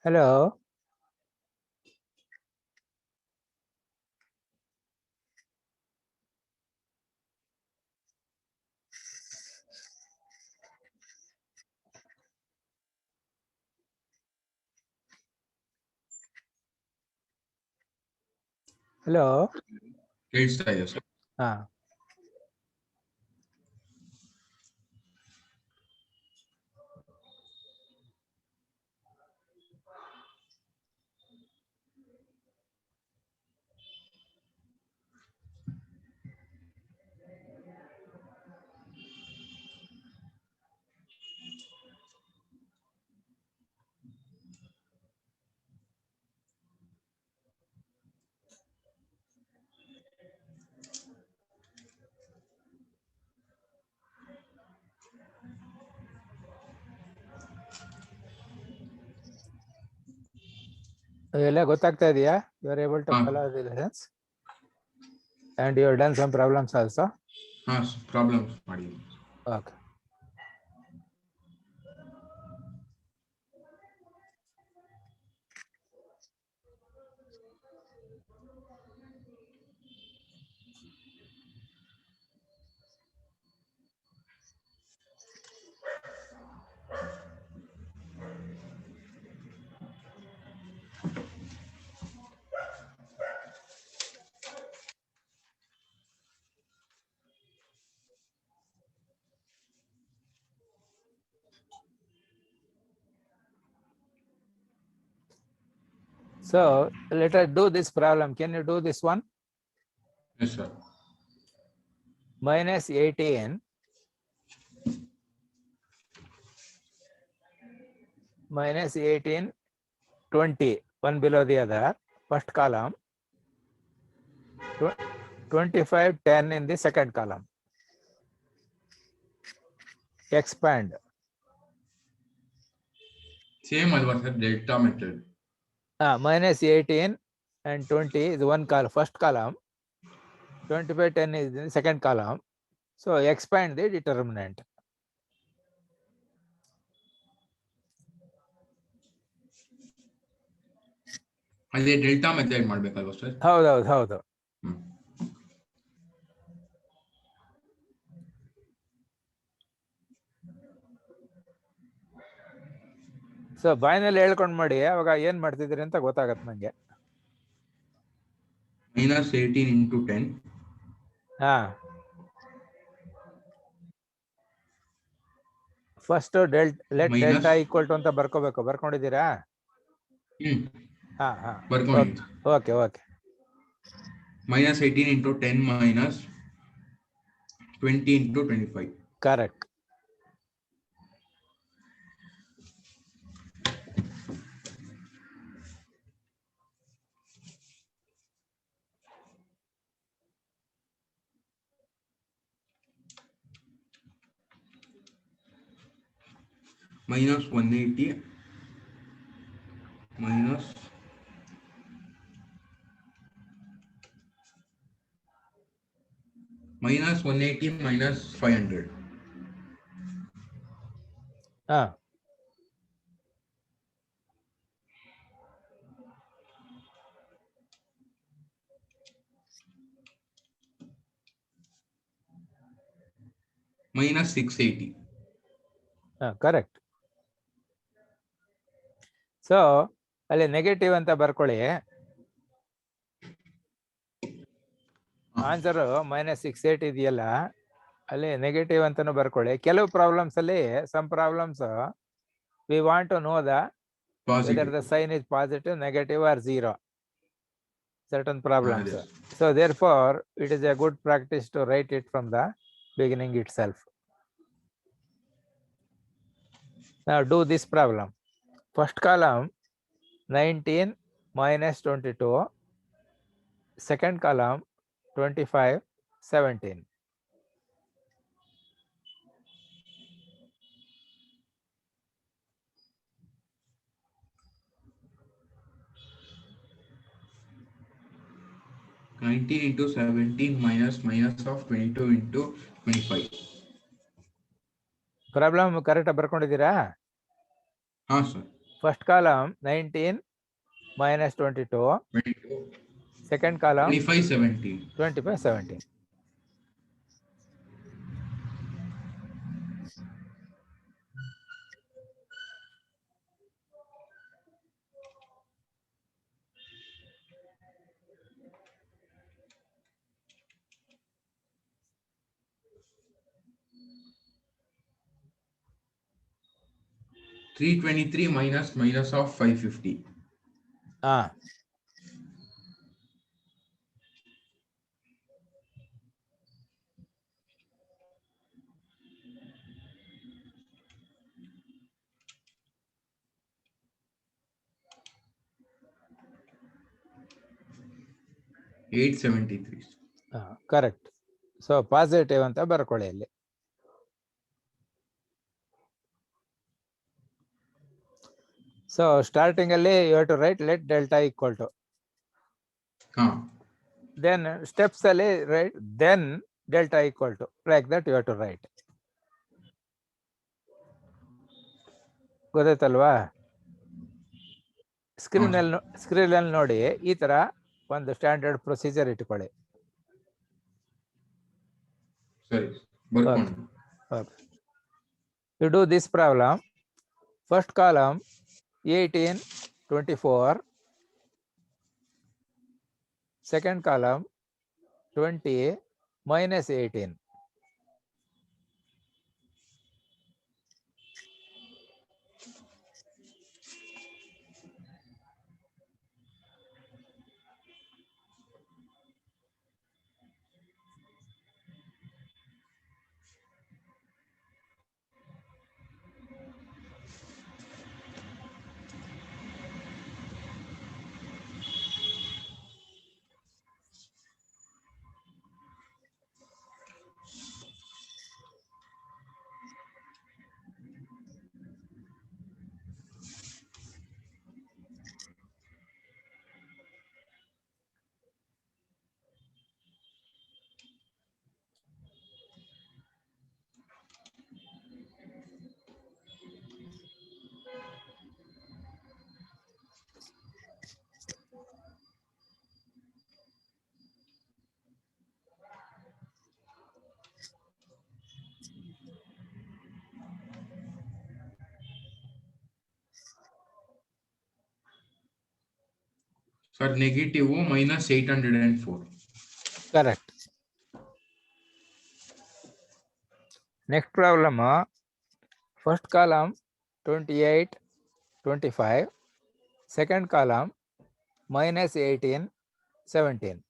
Hello. Hello. ಕೇಳಿಸ್ತಾ ಇದೆ sir. ಹಾ. ಎಲ್ಲ ಗೊತ್ತಾಗ್ತಾ ಇದೆಯಾ? You are able to ಹಾ. follow the lessons and you have done some problems also. ಹಾ, ಪ್ರಾಬ್ಲಮ್ಸ್ ಮಾಡಿದ್ದೀನಿ. Okay. So let us do this problem. Can you do this one? Yes, sir. Minus 18 minus 18 20 one below the other, first column, 25 10 in the second column. Expand. Same ಅಲ್ವಾ sir delta method? Minus 18 and 20 is one column, first column. 25 10 is in the second column. So expand the determinant. ಅದೇ delta method ಮಾಡ್ಬೇಕಲ್ವಾ sir? ಹೌದು. So ಬಾಯಿನಲ್ಲಿ ಹೇಳ್ಕೊಂಡು ಮಾಡಿ, ಅವಾಗ ಏನ್ ಮಾಡ್ತಿದ್ದೀರಿ ಅಂತ ಗೊತ್ತಾಗತ್ತೆ ನಂಗೆ. minus 18 into 10. ಹಾ. First let delta equal to ಅಂತ ಬರ್ಕೋಬೇಕು. ಬರ್ಕೊಂಡಿದ್ದೀರಾ? ಹಾ. ಬರ್ಕೊಂಡಿದ್ದೀನಿ. Okay. minus 18 into 10 minus 20 into 25. Correct. minus 180 minus minus 180 minus 500. ಹಾ. minus 680. ಕರೆಕ್ಟ್. ಸೊ ಅಲ್ಲಿ ನೆಗೆಟಿವ್ ಅಂತ ಬರ್ಕೊಳ್ಳಿ. ಆನ್ಸರ್ -680 ಇದೆಯಲ್ಲ, ಅಲ್ಲಿ ನೆಗೆಟಿವ್ ಅಂತಾನು ಬರ್ಕೊಳ್ಳಿ. ಕೆಲವು ಪ್ರಾಬ್ಲಮ್ಸ್ ಅಲ್ಲಿ some problems we want to know whether the sign is positive, negative or zero. Certain problems. So therefore it is a good practice to write it from the beginning itself. Now do this problem. First column 19 minus 22, second column 25 17. -19 into 17 minus of 22 into 25. Problem correct ಬರ್ಕೊಂಡಿದ್ದೀರಾ? ಹಾ sir. First column 19 minus 22. 22. Second column 25, 17. 25, 17. $323 minus of 550. Ah. $873. Correct. So positive ಅಂತ ಬರ್ಕೊಳ್ಳಿ ಇಲ್ಲಿ. So starting ಅಲ್ಲಿ you have to write let delta equal to. Then steps ಅಲ್ಲಿ write then delta equal to, like that you have to write. ಗೊತ್ತಾಯ್ತಲ್ವಾ? Screen ಅಲ್ಲಿ ನೋಡಿ ಈ ತರ ಒಂದು ಸ್ಟ್ಯಾಂಡರ್ಡ್ ಪ್ರೊಸೀಜರ್ ಇಟ್ಕೊಳ್ಳಿ. ಸರಿ, ಬರ್ಕೊಂಡು. You do this problem. First column 18, 24. Second column 20 minus 18. Sir, negative minus 804. Correct. Next problem, first column 28, 25. Second column minus 18, 17.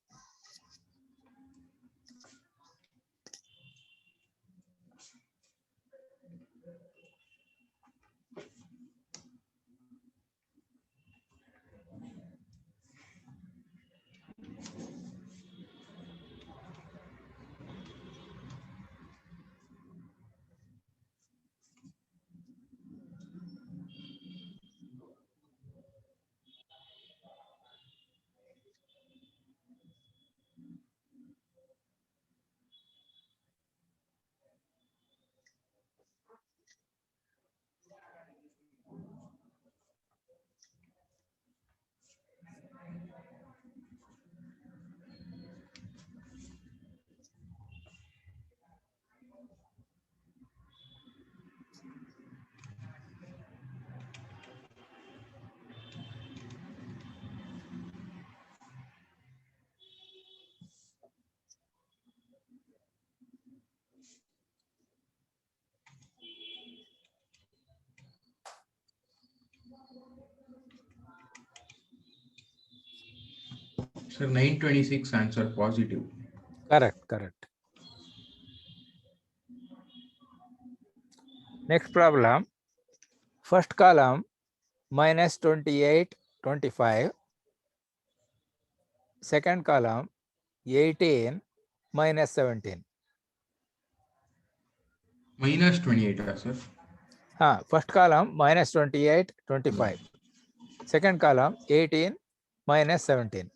Sir, 926 answer positive. Correct, correct. Next problem, first column minus 28, 25. Second column 18 minus 17. Minus 28, sir. First column minus 28, 25. Second column 18 minus 17.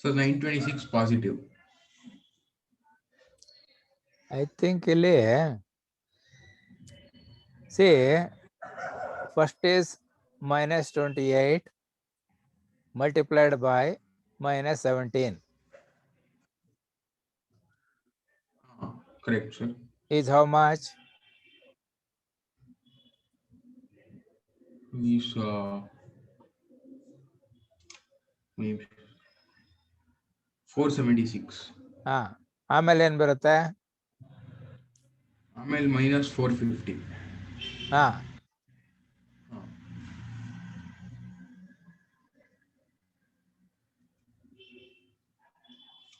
So 926 positive. I think ಇಲ್ಲಿ see first is minus 28 multiplied by minus 17 Correct, sir. is how much? Is maybe 476. ಹಾ ಆಮೇಲೆ ಏನ್ ಬರುತ್ತೆ? ಆಮೇಲೆ minus 450. ಹಾ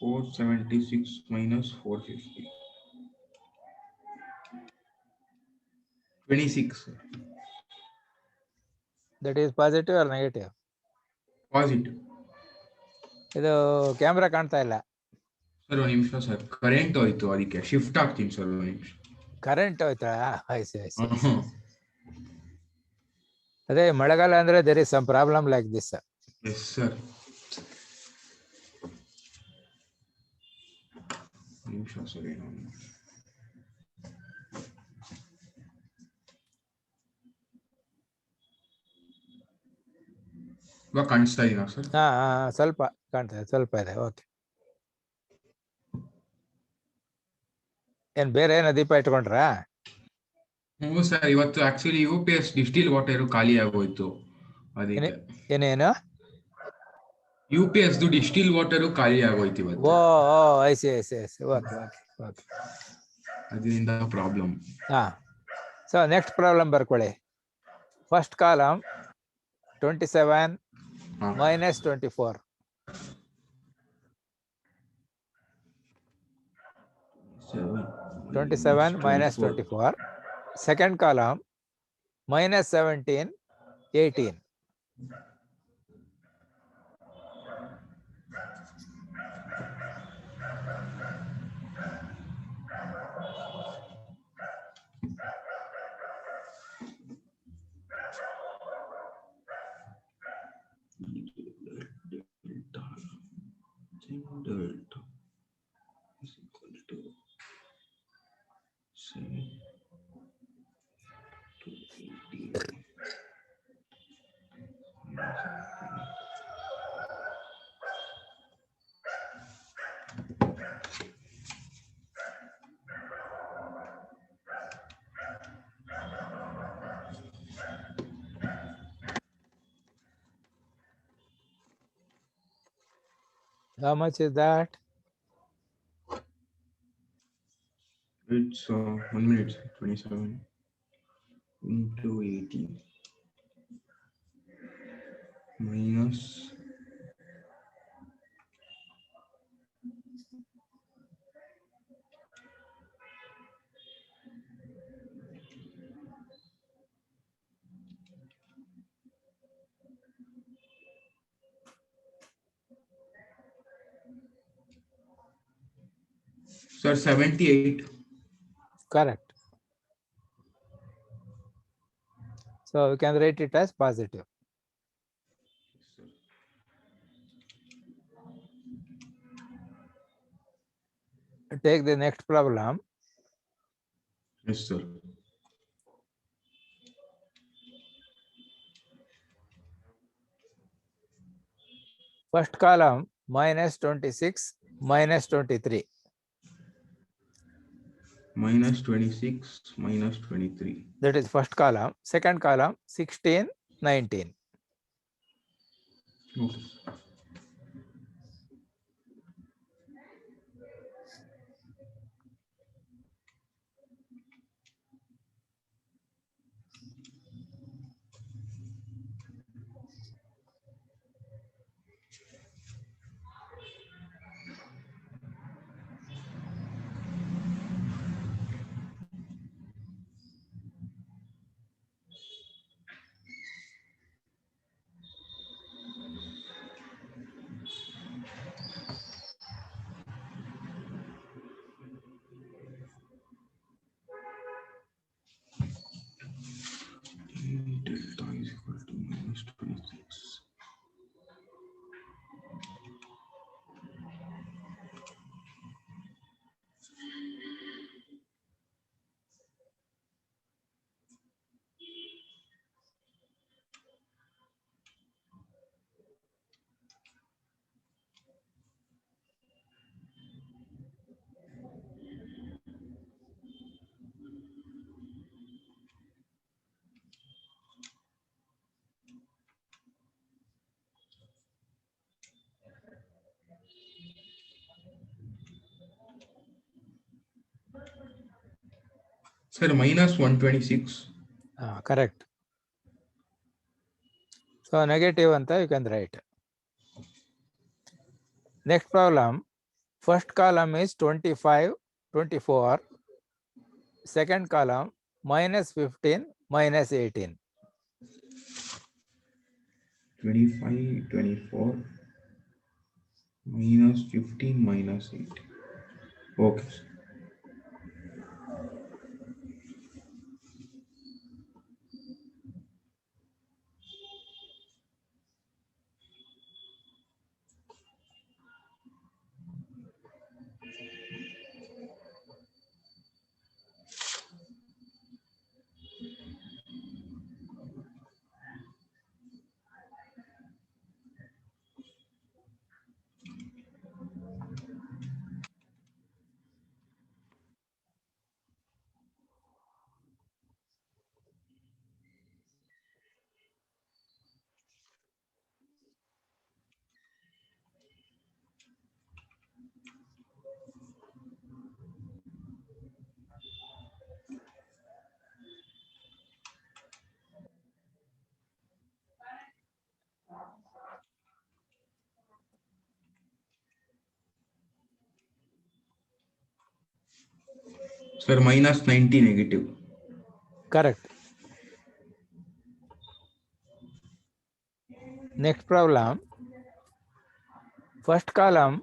476 minus 450. 26. that is positive or negative? Positive. ಇದು camera ಕಾಣ್ತಾ ಇಲ್ಲ. ಸರ್ ಒಂದು ನಿಮಿಷ ಸರ್, ಕರೆಂಟ್ ಹೋಯ್ತು, ಅದಕ್ಕೆ ಶಿಫ್ಟ್ ಆಗ್ತೀನಿ ಸರ್ ಒಂದು ನಿಮಿಷ. ಕರೆಂಟ್ ಹೋಯ್ತಾ? ಅದೇ ಮಳೆಗಾಲ ಅಂದ್ರೆ there is some problem like this. Yes sir. ನಿಮಿಷ ಸರ್, ಏನೋ ಇವಾಗ ಕಾಣಿಸ್ತಾ ಇದೀನಾ ಸರ್? ಹಾ ಸ್ವಲ್ಪ ಕಾಣ್ತಾ ಇದೆ, ಸ್ವಲ್ಪ ಇದೆ. ಓಕೆ. ಏನ್ ಬೇರೆ ಏನೋ ದೀಪ ಇಟ್ಕೊಂಡ್ರಾ? ಹ್ಞೂ ಸರ್, ಇವತ್ತು ಆಕ್ಚುಲಿ UPS ಡಿಸ್ಟಿಲ್ ವಾಟರ್ ಖಾಲಿ ಆಗೋಯ್ತು, ಅದಕ್ಕೆ. ಏನೇನು? UPS ಡಿಸ್ಟಿಲ್ ವಾಟರ್ ಖಾಲಿ ಆಗೋಯ್ತು ಇವತ್ತು. ಐಸಿ. ಓಕೆ. ಅದರಿಂದ ಪ್ರಾಬ್ಲಮ್. ಹಾ, ಸೊ ನೆಕ್ಸ್ಟ್ ಪ್ರಾಬ್ಲಮ್ ಬರ್ಕೊಳ್ಳಿ. First column 27 minus 24. 27 minus 24. Second column minus 17, 18. Delta is equal to 7 to 18. How much is that? It's 1 minute, 27 into 18 minus 78. Correct. So we can write it as positive. Take the next problem. Yes, sir. First column minus 26 minus 23. Minus 26 minus 23. That is first column. Second column 16, 19. Okay. Sir, minus 126. Correct. So negative anta you can write. Next problem. First column is 25, 24. Second column minus 15, minus 18. 25, 24. Minus 15, minus 8. Okay. Sir, minus 90 negative. Correct. Next problem. First column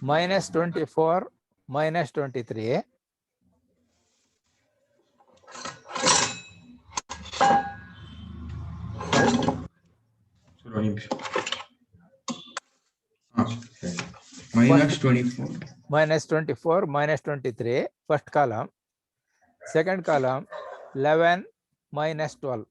minus 24, minus 23. Minus 24. Minus 24, minus 23. First column. Second column 11, minus 12.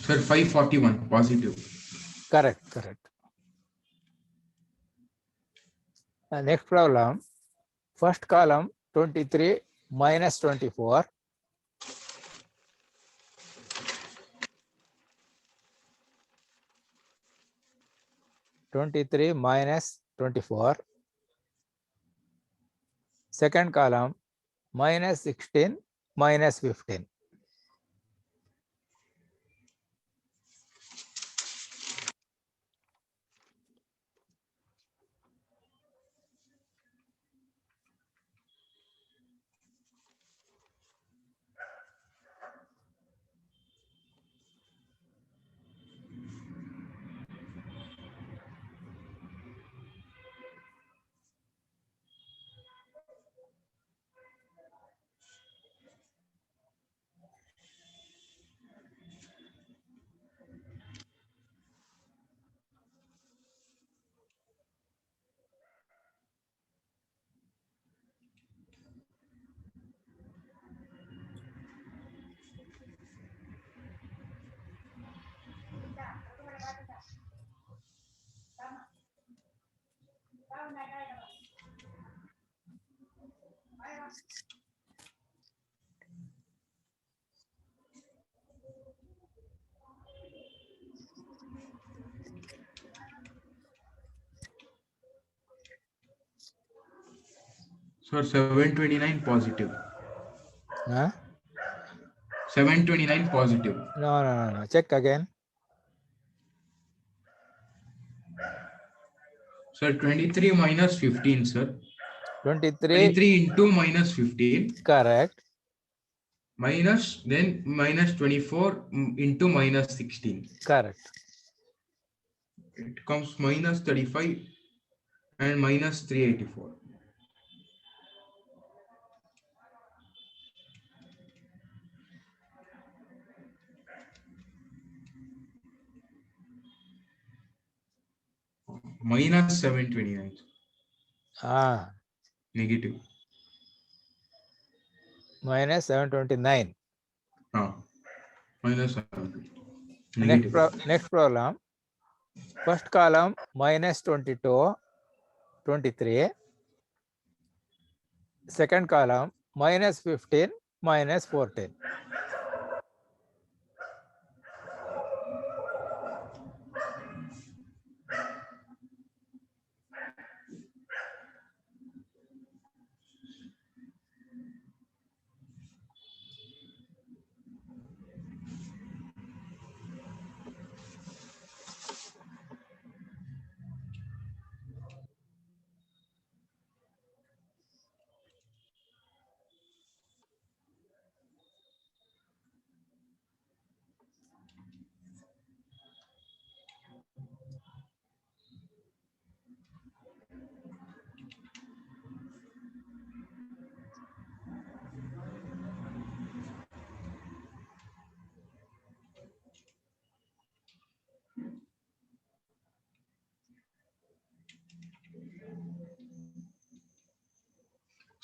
Sir, 541 positive. Correct, correct. Next problem. First column 23, minus 24. 23 minus 24. Second column minus 16, minus 15. Sir, 729 positive. Huh? 729 positive. No. Check again. Sir, 23 minus 15, sir. 23, 23 into minus 15 correct. minus, then minus 24 into minus 16. Correct. It comes minus 35 and minus 384. Minus 729. Ah, Negative. minus 729. Minus 720. Negative. Next problem. First column minus 22, 23. Second column minus 15, minus 14.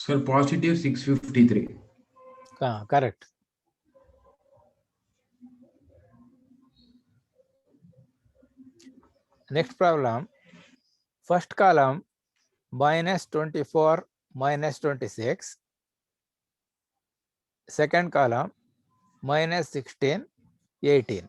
Sir, positive 653. Correct. Next problem. First column minus 24, minus 26. Second column minus 16, 18.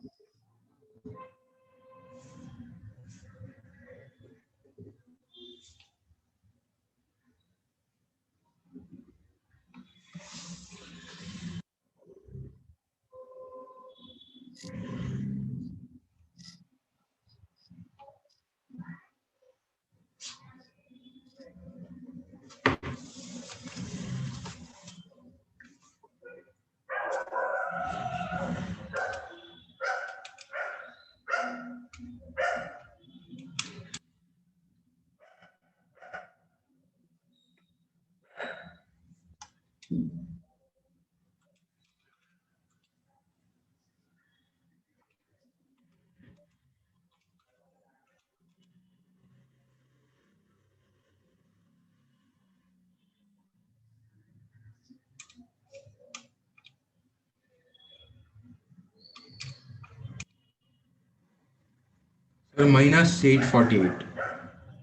Sir, minus 848.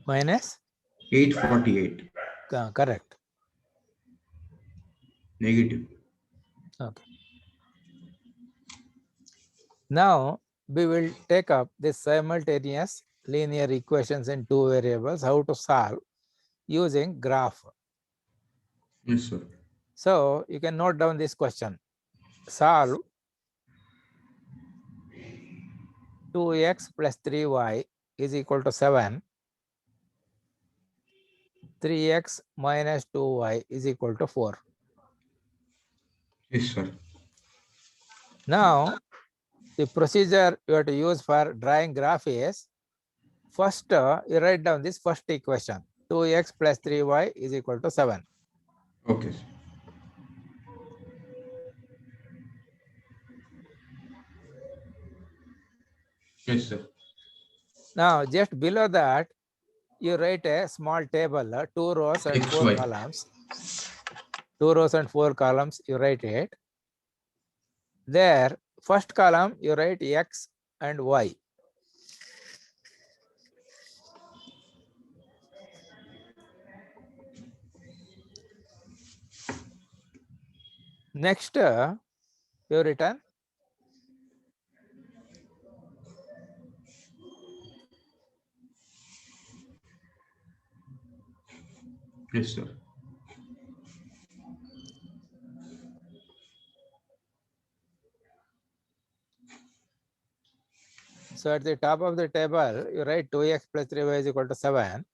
Minus 848. correct. Negative. Okay. Now we will take up this simultaneous linear equations in two variables, how to solve using graph. Yes, sir. So you can note down this question. Solve 2x plus 3y is equal to 7. 3x minus 2y is equal to 4. Yes, sir. Now, the procedure you have to use for drawing graph is, first you write down this first equation. 2x plus 3y is equal to 7. Okay, sir. Yes, sir. Now, just below that, you write a small table, 2 rows and 4 XY. columns. 2 rows and 4 columns, you write it. There, first column, you write x and y. Next, you written Yes, sir. so at the top of the table, you write 2x plus 3y is equal to 7.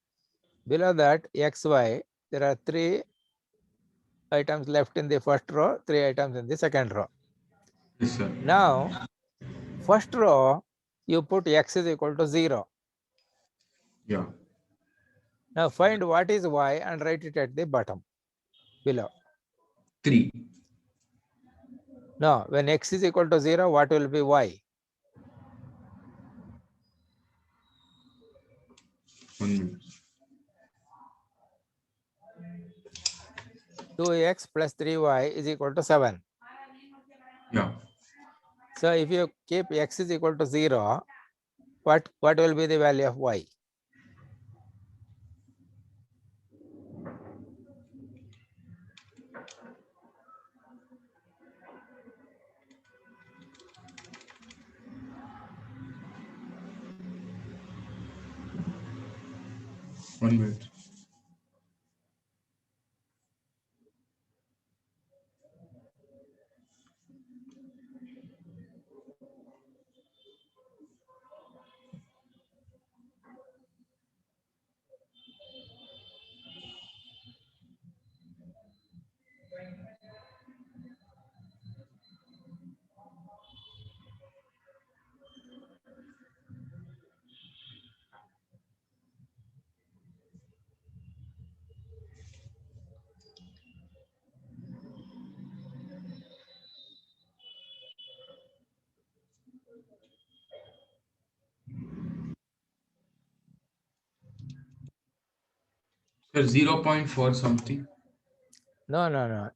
Below that, xy, there are 3 items left in the first row, 3 items in the second row. Yes, sir. Now, first row, you put x is equal to 0. Yeah. Now find what is y and write it at the bottom below. 3. Now, when x is equal to 0, what will be y? 1 minute. 2x plus 3y is equal to 7. Yeah. So if you keep x is equal to 0, what will be the value of y? One minute. Sir, 0.4 something. No.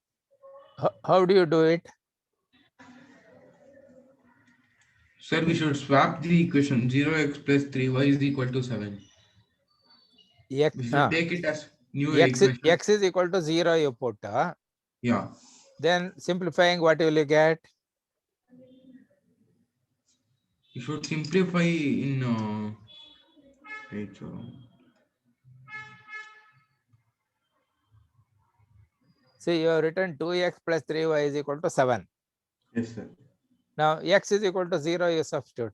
How do you do it? Sir, we should swap the equation. 0x plus 3y is equal to 7. X, We should take it as new x equation. is equal to 0 you put. Yeah. Then simplifying, what will you get? You should simplify in wait, See, you have written 2x plus 3y is equal to 7. yes, sir. Now x is equal to 0, you substitute.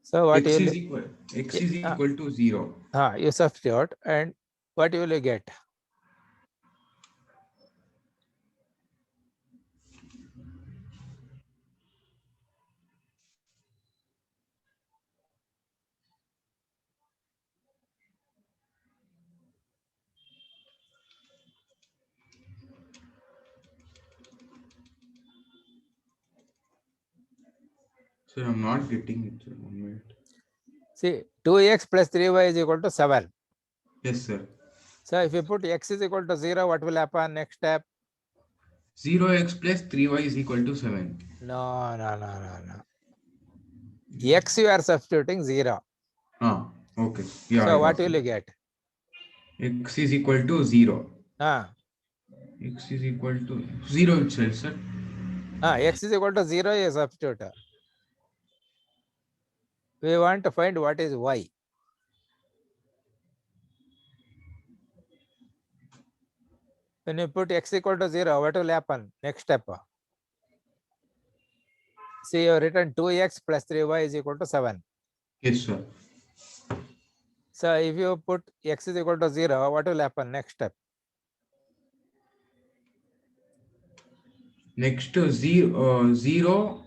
So what X you is equal to 0. you substitute, and what will you get? Sir, I'm not getting it, sir. 1 minute. See, 2x plus 3y is equal to 7. Yes, sir. So if you put x is equal to 0, what will happen next step? 0x plus 3y is equal to 7. No. X you are substituting 0. Okay. Yeah, So I what got will you it. get? X is equal to 0. Ah, X is equal to 0 itself, sir. x is equal to 0, you substitute. We want to find what is y. When you put x equal to 0, what will happen? Next step. See, you have written 2x plus 3y is equal to 7. Yes, sir. So if you put x is equal to 0, what will happen? Next step. Next, 0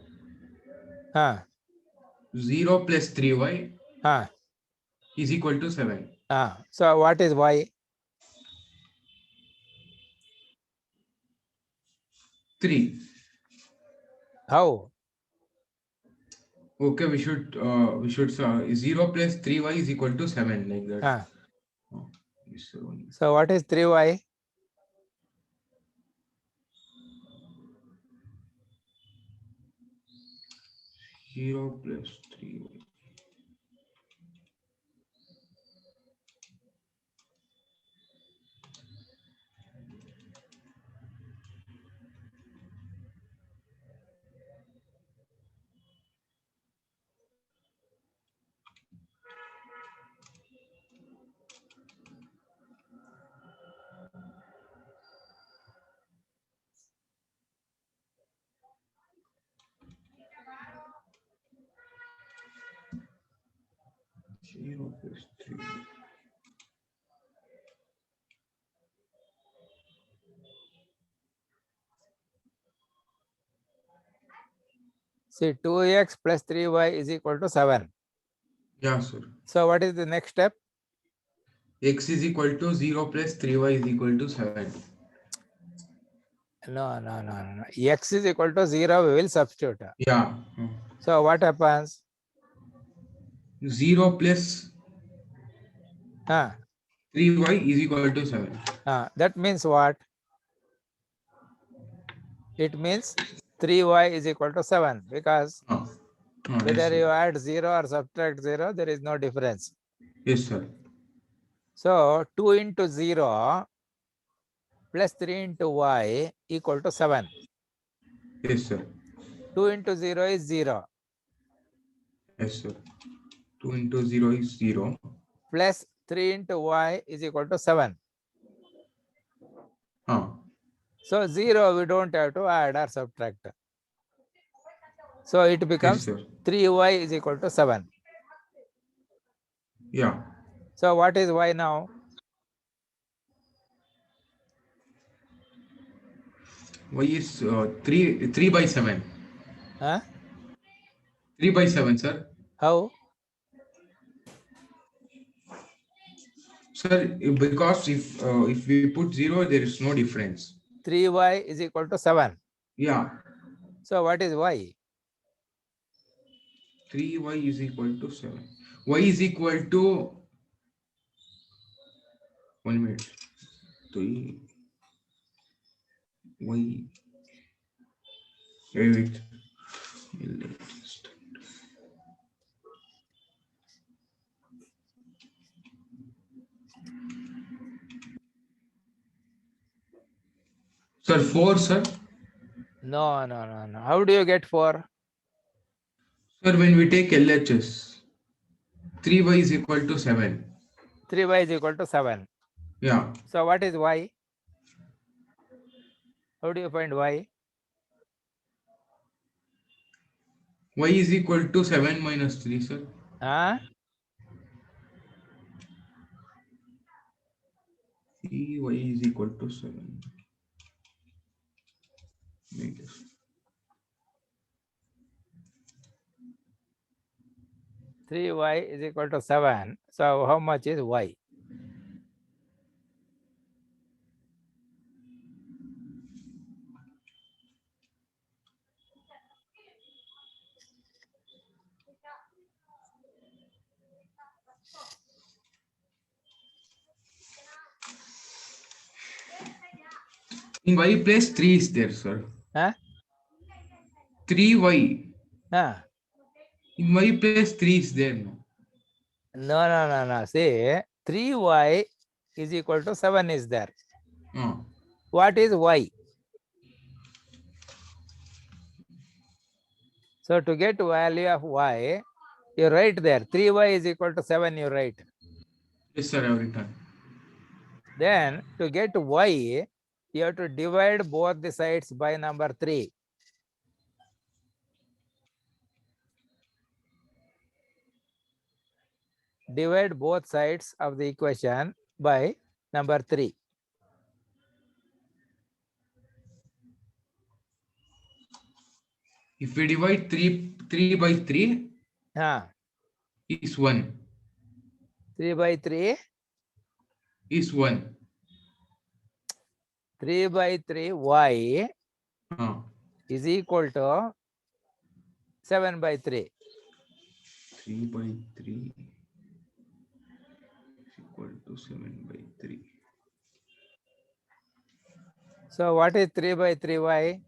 Ah, 0 plus 3y ah, is equal to 7. So what is y? 3. How? Okay, we should 0 plus 3y is equal to 7, like that. Ah, Oh, yes, sir. so what is 3y? 0 plus 3y. 0 plus 3. See, 2x plus 3y is equal to 7. Yeah, sir. So what is the next step? X is equal to 0 plus 3y is equal to 7. No. X is equal to 0, we will substitute. Yeah. So what happens? 0 plus Huh? 3y is equal to 7. That means what? It means 3y is equal to 7 because Yes, whether sir. you add 0 or subtract 0, there is no difference. Yes, sir. So 2 into 0 plus 3 into y equal to 7. Yes, sir. 2 into 0 is 0. Yes, sir. 2 into 0 is 0. Plus 3 into y is equal to 7. So 0 we don't have to add or subtract. So it becomes Yes, sir. 3y is equal to 7. Yeah. So what is y now? Y is 3 by 7. Huh? 3 by 7, sir. How? Sir, because if we put 0, there is no difference. 3y is equal to 7. Yeah. So what is y? 3y is equal to 7. Y is equal to 1 minute. 3 y. Wait. Sir, 4, sir. No. How do you get 4? Sir, when we take LHS, 3y is equal to 7. 3y is equal to 7. Yeah. So what is y? How do you find y? Y is equal to 7 minus 3, sir. Huh? Y is equal to 7. Minus. 3y is equal to 7. So how much is y? In y place 3 is there, sir. Huh? 3y. Huh? In y place 3 is there, no? No. See, 3y is equal to 7 is there. Oh. What is y? So to get value of y, you write there. 3y is equal to 7, you write. Yes, sir, I have written. Then to get y, you have to divide both the sides by number 3. Divide both sides of the equation by number 3. If we divide 3 by 3 is 1. 3 by 3? Is 1. 3 by 3 y is equal to 7 by 3. 3 by 3 is equal to 7 by 3. So what is 3 by 3y?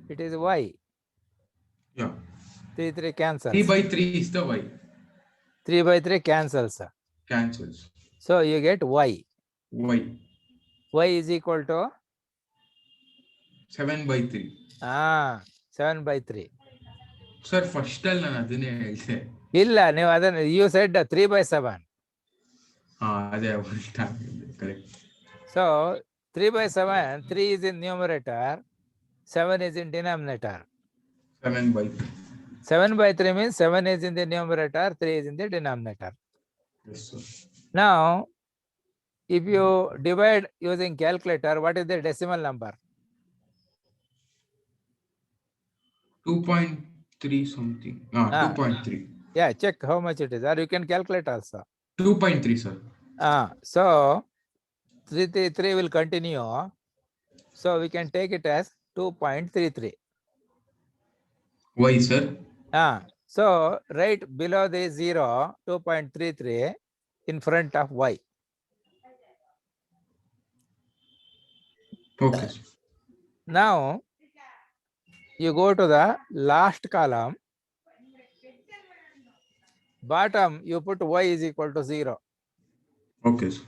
It is y. Yeah. 3 cancels. 3 by 3 is the y. 3 by 3 cancels. Cancels. So you get y. Y. Y is equal to 7 by 3. 7 by 3. Sir, first all ನಾನು ಅದನ್ನೇ ಹೇಳಿದೆ. ಇಲ್ಲ ನೀವು ಅದನ್ನು you said 3 by 7. ಅದೇ correct. So 3 by 7, 3 is in numerator, 7 is in denominator. 7 by 3. 7 by 3 means 7 is in the numerator, 3 is in the denominator. Yes, sir. Now, if you divide using calculator, what is the decimal number? 2.3 something. Ah. 2.3. Yeah, check how much it is, or you can calculate also. 2.3, sir. So 3 will continue. So we can take it as 2.33. Why, sir? So right below the 0, 2.33 in front of y. Okay, sir. Now you go to the last column. Bottom you put y is equal to 0. Okay, sir.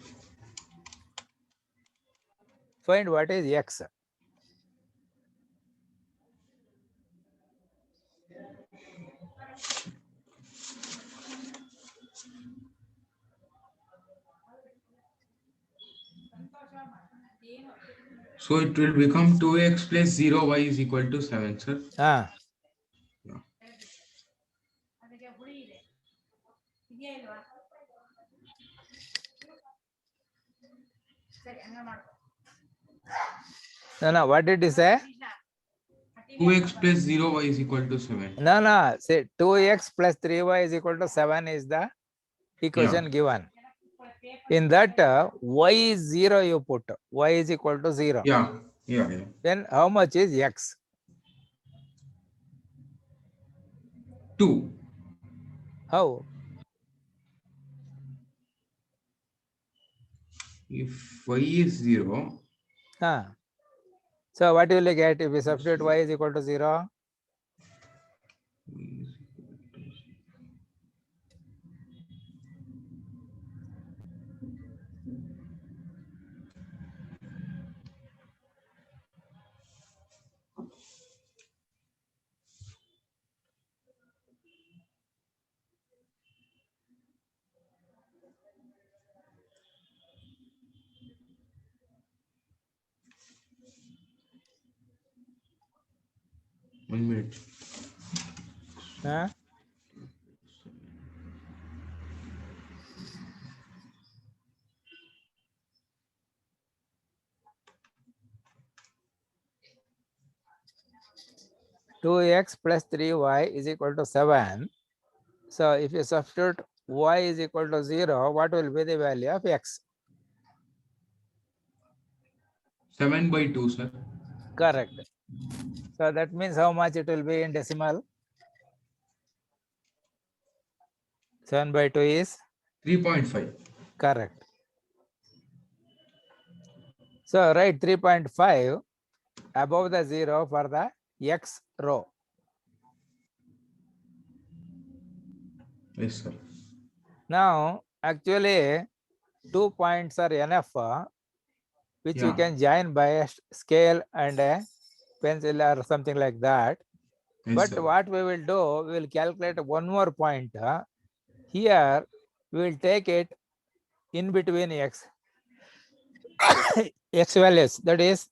Find what is x. So it will become 2x plus 0y is equal to 7, sir. Ah. Yeah. No, what did you say? 2x plus 0y is equal to 7. No, say 2x plus 3y is equal to 7 is the equation given. In that y is 0 you put, y is equal to 0. Yeah. Then how much is x? 2. How? If y is 0, So what will you get if you substitute y is equal to 0? y is 1 minute. 2x plus 3y is equal to 7. So if you substitute y is equal to 0, what will be the value of x? 7 by 2, sir. Correct. So that means how much it will be in decimal? 7 by 2 is? 3.5. Correct. So write 3.5 above the 0 for the x row. Yes, sir. Now, actually, 2 points are enough, which you can join by a scale and a pencil or something like that. Yes, But sir. what we will do, we will calculate one more point. Here, we will take it in between x, x values, that is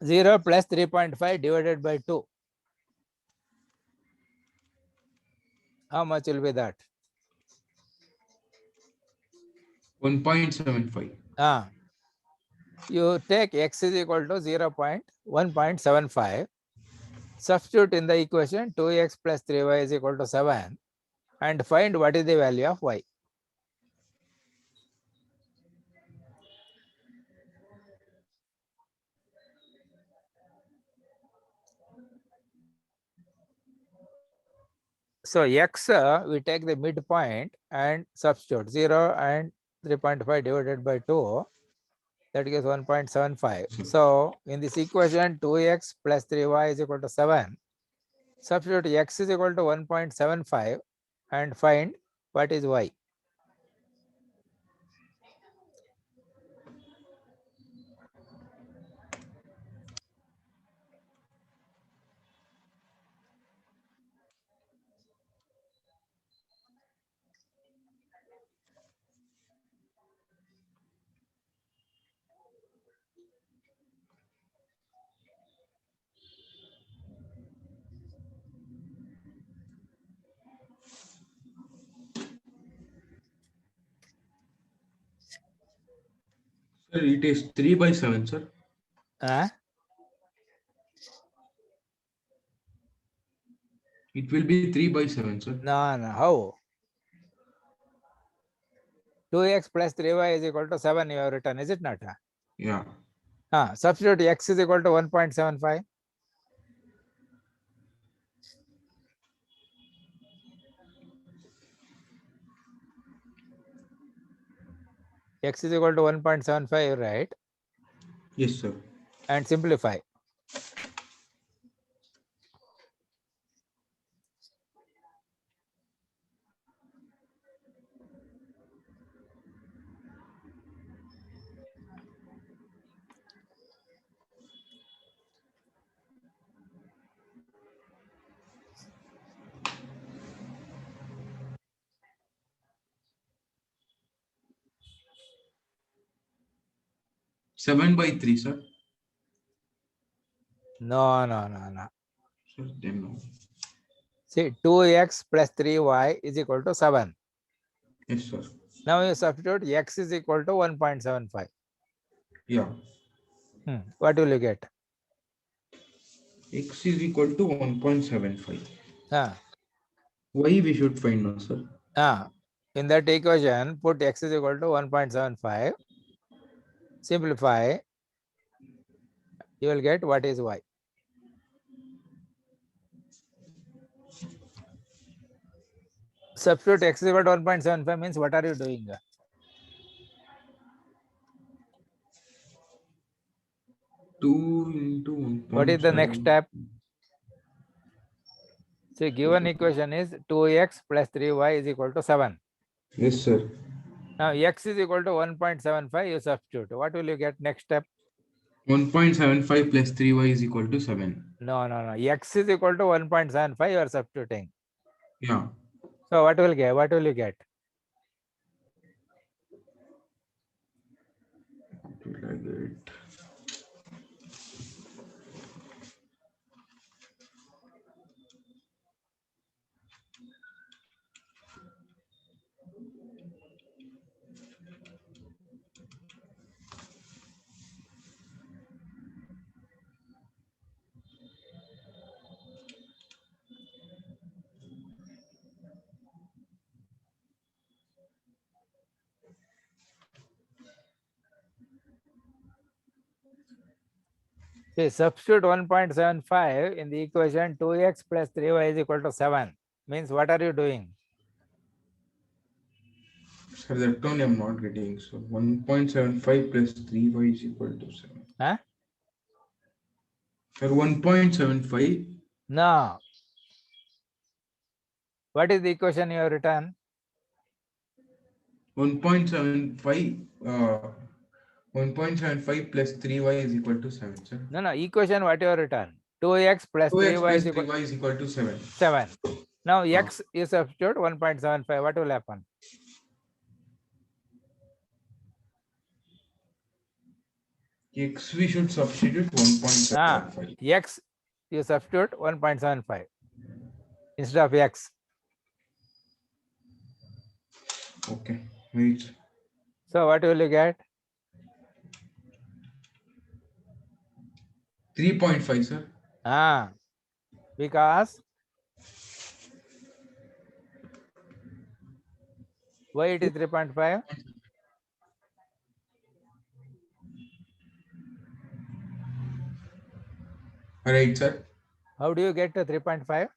0 plus 3.5 divided by 2. How much will be that? 1.75. You take x is equal to 1.75. Substitute in the equation 2x plus 3y is equal to 7 and find what is the value of y. So x, we take the midpoint and substitute 0 and 3.5 divided by 2, that gives 1.75. So in this equation 2x plus 3y is equal to 7. Substitute x is equal to 1.75 and find what is y. Sir, it is 3/7, sir. It will be 3/7, sir. No, no, how? 2x plus 3y is equal to 7 you have written, is it not? Yeah. Substitute x is equal to 1.75. X is equal to 1.75, right? Yes, sir. And simplify. Seven by 3, sir. No, no, no, no. Sir, then no. See, 2x plus 3y is equal to 7. Yes, sir. Now you substitute x is equal to 1.75. Yeah. What will you get? X is equal to 1.75. Ah, Y we should find now, sir. in that equation, put x is equal to 1.75. Simplify. You will get what is y. Substitute x is equal to 1.75 means what are you doing? Two into 1. What is the next step? See, given equation is 2x plus 3y is equal to 7. Yes, sir. Now x is equal to 1.75, you substitute. What will you get next step? 1.75 plus 3y is equal to 7. No, no, no. X is equal to 1.75, you are substituting. Yeah. So what will get? What will you get? What will I get? See, substitute 1.75 in the equation 2x plus 3y is equal to 7. Means what are you doing? Sir, that one I'm not getting. So 1.75 plus 3y is equal to 7. Huh? Sir, 1.75. No. What is the equation you have written? 1.75 1.75 plus 3y is equal to 7, sir. No, no. Equation what you have written? 2x plus 2x 3y plus is equal 3y is equal to 7. 7. Now x is substitute 1.75. What will happen? X we should substitute 1.75. X you substitute 1.75 instead of x. Okay, wait. So what will you get? 3.5, sir. Because why it is 3.5? Right, sir. How do you get to 3.5?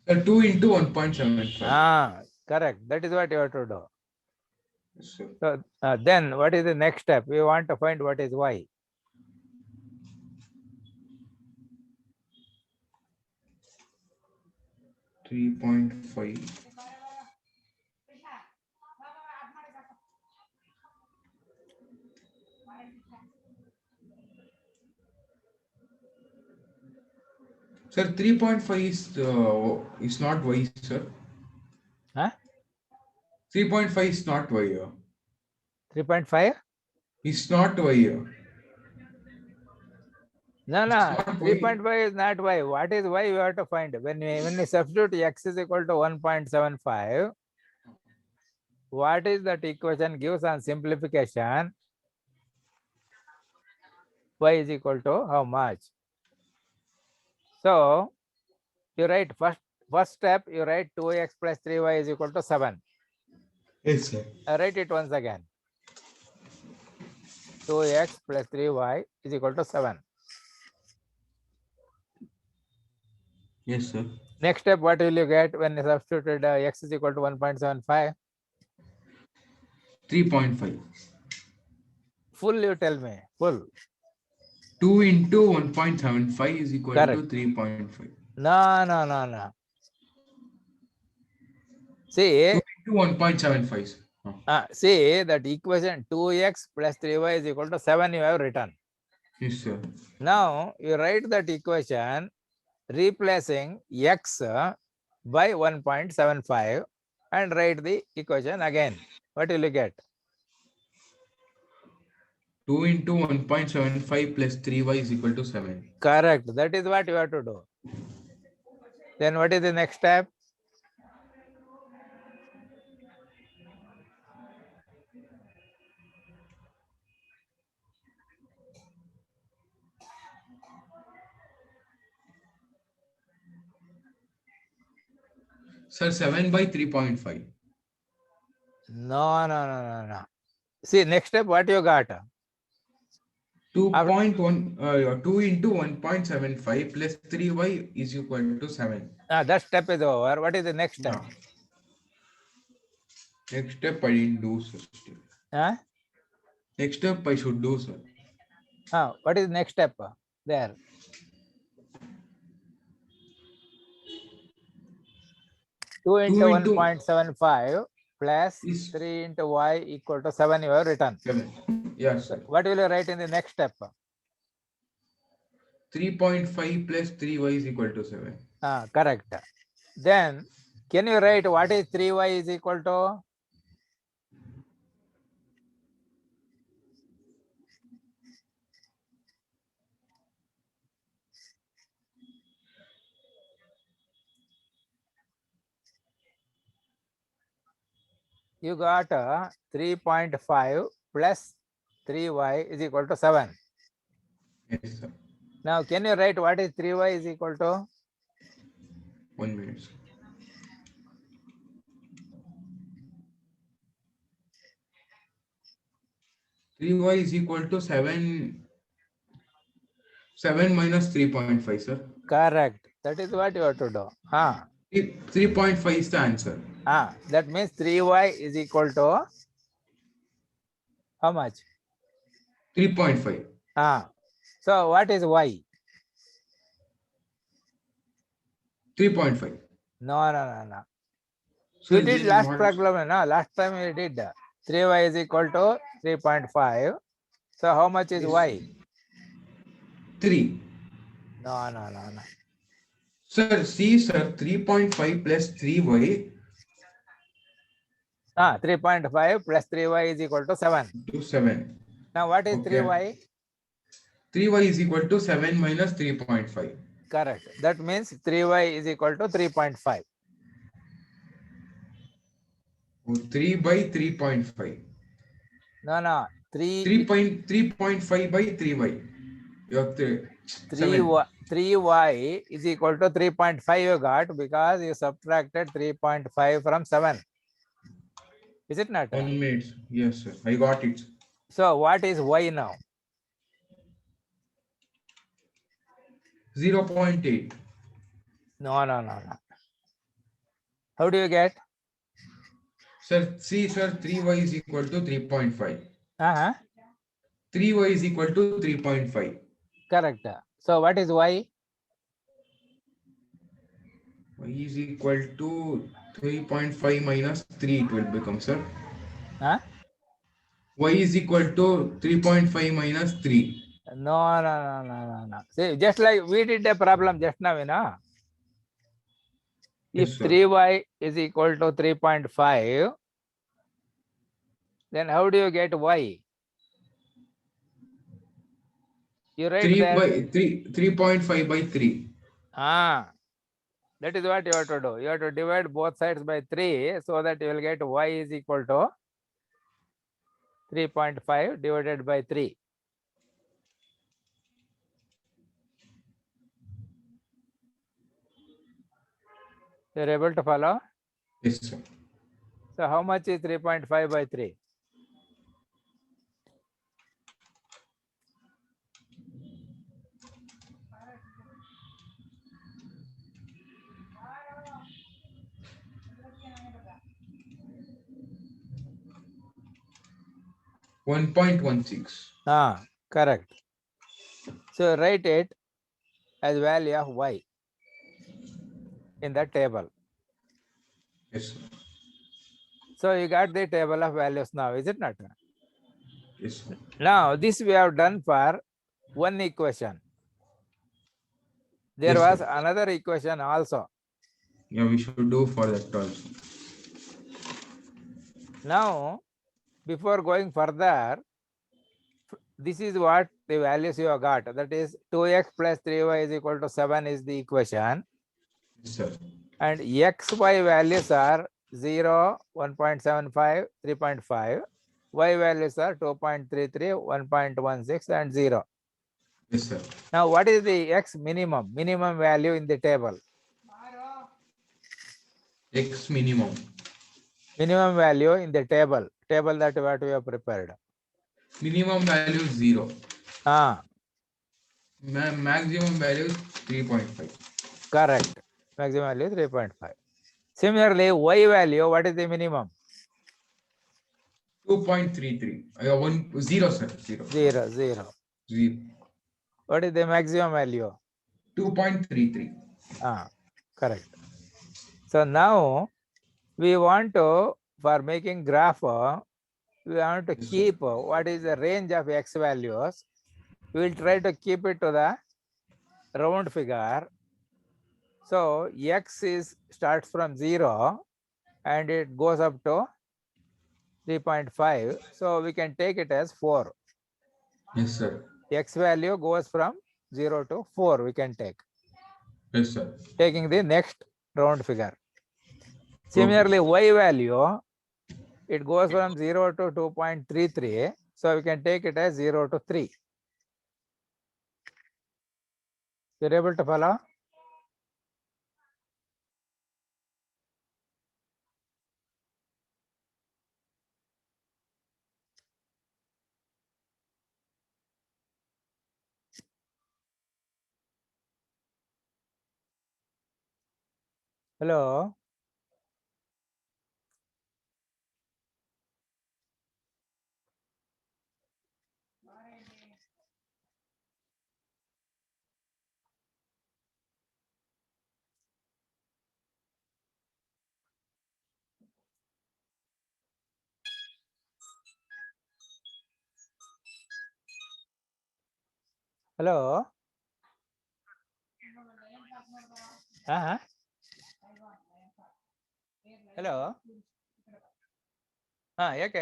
Sir, 2 into 1.75. Correct. That is what you have to do. Yes, sir. So then what is the next step? We want to find what is y. $3.5. Sir, 3.5 is not y, sir. Huh? 3.5 is not y. 3.5? It's not y. No, It's no. not y. 3.5 is not y. What is y? We have to find. When we substitute x is equal to 1.75, what is that equation gives on simplification? Y is equal to how much? So you write first step, you write 2x plus 3y is equal to 7. Yes, sir. I write it once again. 2x plus 3y is equal to 7. Yes, sir. Next step, what will you get when you substituted x is equal to 1.75? 3.5. Full, you tell me. Full. 2 into 1.75 is equal Correct. to 3.5. No. See, 2 into 1.75. see that equation 2x plus 3y is equal to 7 you have written. Yes, sir. Now you write that equation replacing x by 1.75 and write the equation again. What will you get? 2 into 1.75 plus 3y is equal to 7. Correct. That is what you have to do. Then what is the next step? Sir, 7 by 3.5. No. See, next step, what you got? 2.1 2 into 1.75 plus 3y is equal to 7. That step is over. What is the next step? Next step I didn't do, sir. Next step I should do, sir. What is the next step? There. Two into 1.75 plus 3 into y equal to 7 you have written. 7. Yes, sir. What will you write in the next step? 3.5 plus 3y is equal to 7. Correct. Then can you write what is 3y is equal to? You got 3.5 plus 3y is equal to 7. Yes, sir. Now can you write what is 3y is equal to? 1 minute, sir. 3y is equal to 7 minus 3.5, sir. Correct. That is what you have to do. 3.5 is the answer. That means 3y is equal to how much? 3.5. So what is y? 3.5. No. So You did last problem, no? Last time you did 3y is equal to 3.5. So how much is y? 3. No. Sir, see, sir, 3.5 plus 3y 3.5 plus 3y is equal to 7. to 7. Now what is Okay. 3y? 3y is equal to 7 minus 3.5. Correct. That means 3y is equal to 3.5. 3 by 3.5. No. 3.5 by 3y. You have 3y is equal to 3.5 you got because you subtracted 3.5 from 7. Is it not? 1 minute. Yes, sir. I got it. So what is y now? 0.8. No. How do you get? Sir, see, sir, 3y is equal to 3.5. 3y is equal to 3.5. Correct. So what is y? Y is equal to 3.5 minus 3 it will become, sir. Y is equal to 3.5 minus 3. No. See, just like we did a problem just now, you know. Yes, If sir. 3y is equal to 3.5, then how do you get y? You write 3 that. by 3, 3.5 by 3. That is what you have to do. You have to divide both sides by 3 so that you will get y is equal to 3.5 divided by 3. You are able to follow? Yes, sir. So how much is 3.5 by 3? Ah, correct. So write it as value of y in the table. Yes, sir. So you got the table of values now, is it not? Yes, sir. Now this we have done for one equation. There Yes, was sir. another equation also. Yeah, we should do for that also. Now, before going further, this is what the values you have got. That is 2x plus 3y is equal to 7 is the equation. Yes, sir. And xy values are 0, 1.75, 3.5. Y values are 2.33, 1.16 and 0. Yes, sir. Now, what is the x minimum? Minimum value in the table. X minimum. Minimum value in the table. Table that what we have prepared. Minimum value is 0. Ah, Maximum value is 3.5. correct. Maximum value is 3.5. Similarly, y value, what is the minimum? 2.33. 0, sir. 0. 0, 0. 0. What is the maximum value? 2.33. Ah, correct. So now we want to, for making graph, we want to Yes, sir. keep what is the range of x values. We will try to keep it to the round figure. So x is starts from 0 and it goes up to 3.5. So we can take it as 4. Yes, sir. X value goes from 0 to 4 we can take. Yes, sir. Taking the next round figure. Similarly, y value, it goes from 0 to 2.33. So we can take it as 0 to 3. You're able to follow? Hello? Hello? Uh-huh. Hello? ಯಾಕೆ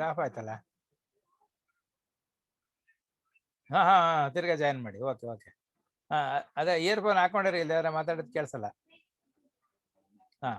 of ಆಯ್ತಲ್ಲ? ತಿರ್ಗಾ join ಮಾಡಿ. Okay okay. ಅದೇ earphone ಹಾಕೊಂಡಿರಿ, ಇಲ್ಲ ಮಾತಾಡೋದು ಕೇಳಿಸಲ್ಲ. ಹಾ.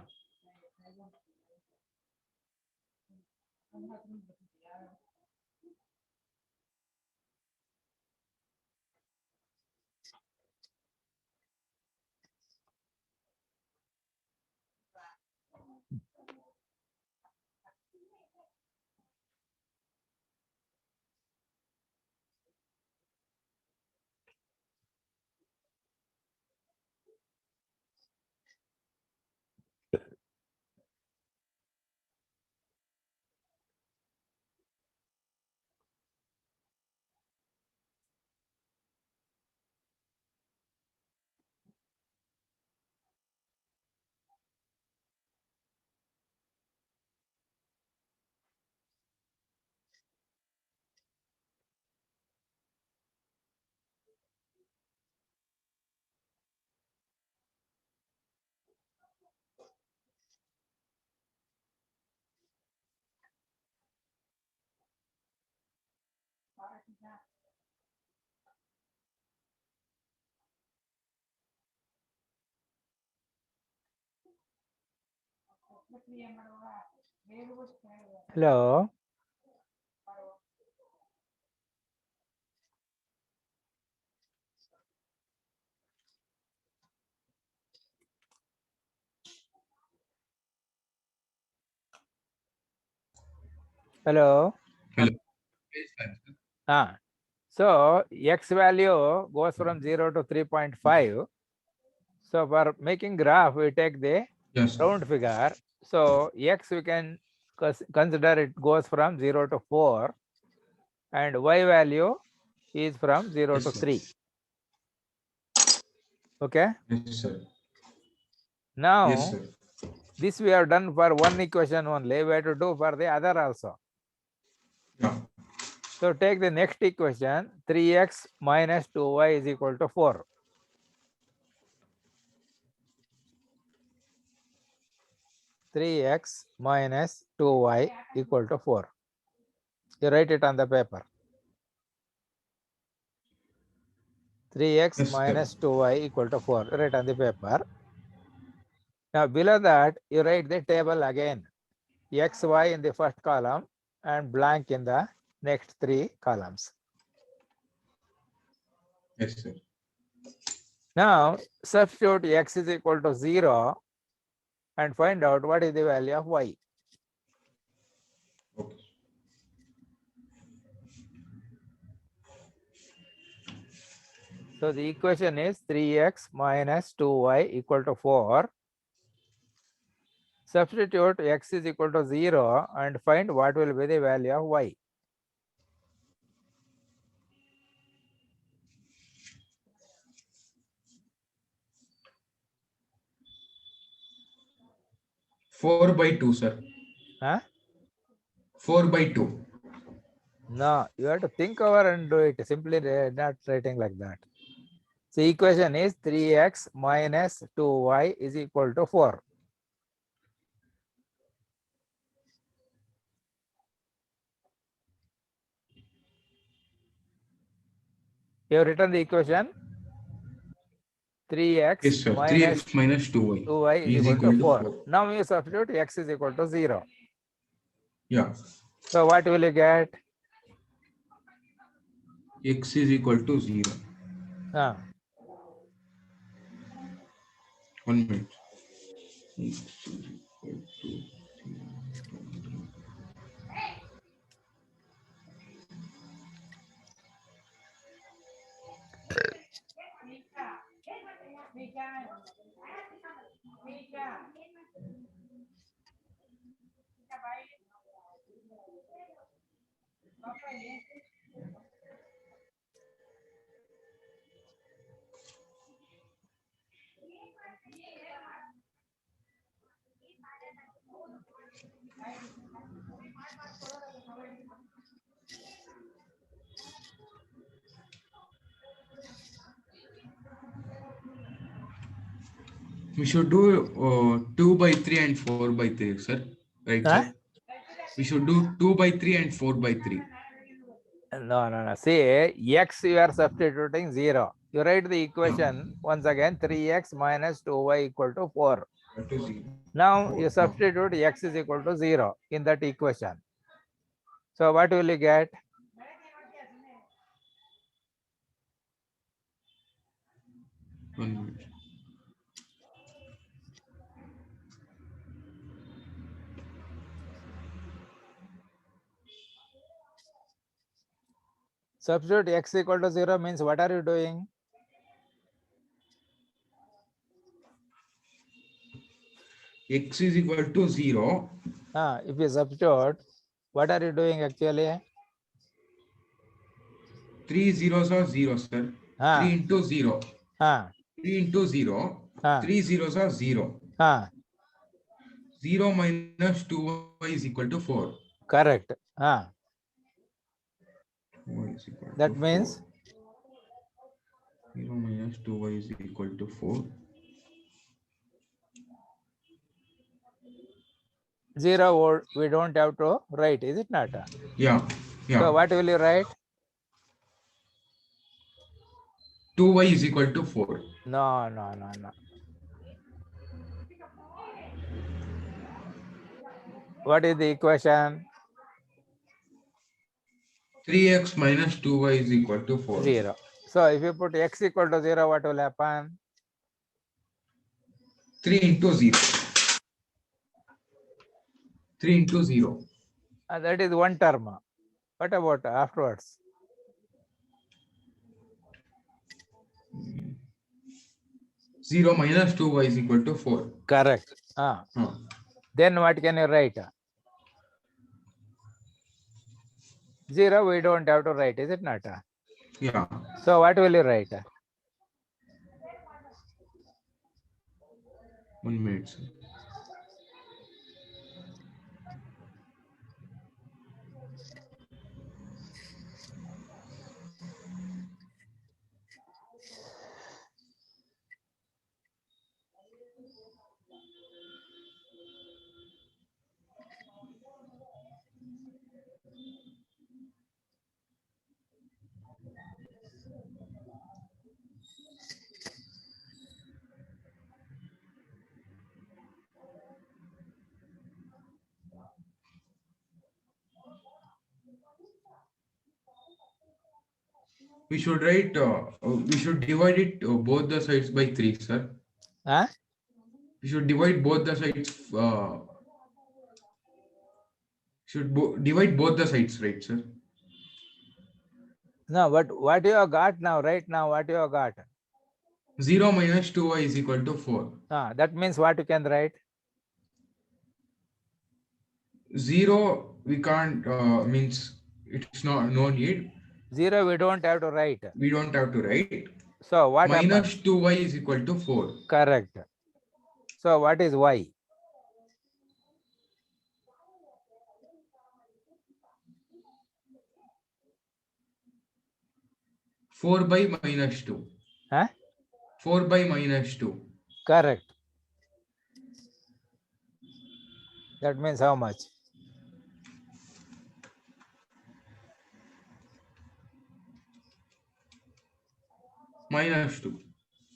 Hello. Hello. Hello. So x value goes from 0 to 3.5. So for making graph, we take the Yes. round figure. So x we can consider it goes from 0 to 4 and y value is from 0 Yes, to sir. 3. Okay. Yes, sir. Now Yes, sir. this we have done for one equation only. We have to do for the other also. Yeah. So take the next equation, 3x minus 2y is equal to 4. Three x minus 2y equal to 4. You write it on the paper. 3x Yes, sir. minus 2y equal to 4. Write on the paper. Now below that, you write the table again. X, y in the first column and blank in the next 3 columns. Yes, sir. Now substitute x is equal to 0 and find out what is the value of y. Okay. So the equation is 3x minus 2y equal to 4. Substitute x is equal to 0 and find what will be the value of y. Four by two, sir. Huh? 4/2. No, you have to think over and do it. Simply not writing like that. So equation is 3x minus 2y is equal to 4. You have written the equation 3x Yes, sir. minus 3x minus 2y 2y is is equal to equal to 4. 4. Now you substitute x is equal to 0. Yeah. So what will you get? X is equal to 0. 1 minute. X is equal to 0. We should do 2/3 and 4/3, sir. Right, Huh? sir? We should do 2/3 and 4/3. No. See, x you are substituting 0. You write the equation once again 3x minus 2y equal to 4. Equal to 0. Now 4. you substitute x is equal to 0 in that equation. So what will you get? One minute. Substitute x equal to 0 means what are you doing? X is equal to 0. If you substitute, what are you doing actually? 3 zeros are 0, sir. 3 into 0. 3 into 0. 3 zeros are 0. 0 minus 2y is equal to 4. Correct. Y is equal That to 4. means 0 minus 2y is equal to 4. 0 we don't have to write, is it not? Yeah. So what will you write? 2y is equal to 4. No. What is the equation? 3x minus 2y is equal to 4. 0. So if you put x equal to 0, what will happen? 3 into 0. 3 into 0. That is one term. What about afterwards? 0 minus 2y is equal to 4. Correct. Then what can you write? 0 we don't have to write, is it not? Yeah. So what will you write? 1 minute, sir. We should write, we should divide it both the sides by 3, sir. Huh? We should divide both the sides. Divide both the sides, right, sir? No, but what you have got now, right now, what you have got? 0 minus 2y is equal to 4. That means what you can write? 0 we can't, means it's not, no need. 0 we don't have to write. We don't have to write. So what minus happens? 2y is equal to 4. Correct. So what is y? 4 by minus 2. Huh? 4 by minus 2. Correct. That means how much? Minus 2.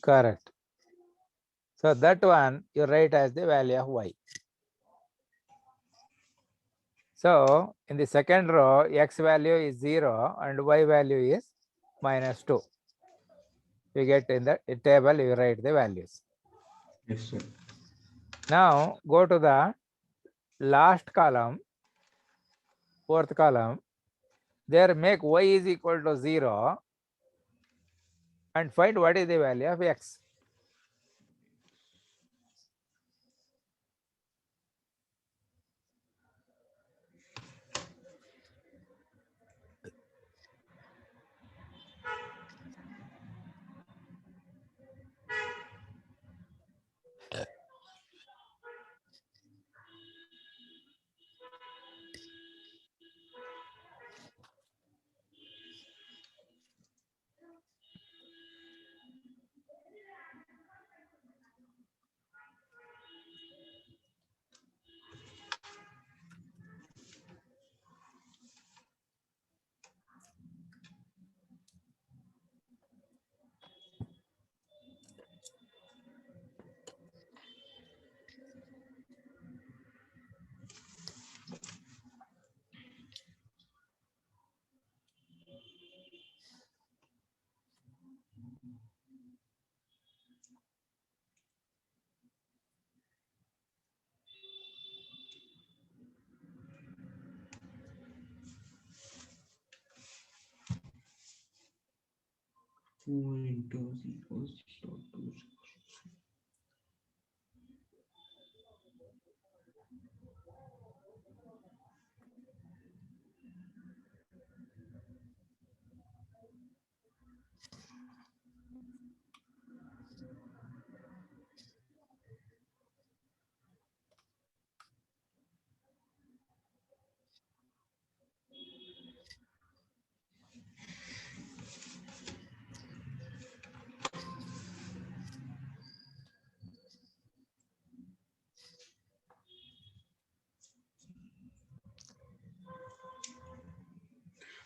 Correct. So that one you write as the value of y. So in the second row, x value is 0 and y value is minus 2. You get in the table, you write the values. Yes, sir. Now go to the last column, fourth column. There make y is equal to 0 and find what is the value of x. Into 0, 0, 2, 0.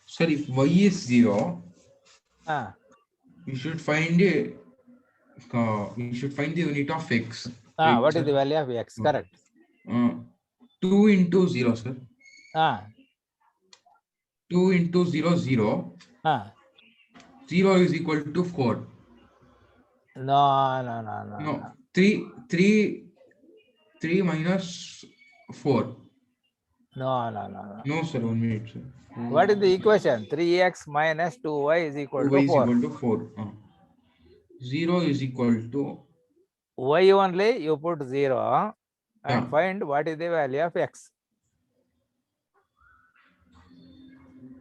Sir, if y is 0, you should find the unit of x. What is the value of x? Correct. 2 into 0, sir. 2 into 0, 0. 0 is equal to 4. No. 3 minus 4. No. No, sir. 1 minute, sir. What is the equation? 3x minus 2y is equal 2y to is 4. equal to 4. 0 is equal to... Y only you put 0 and Yeah. find what is the value of x.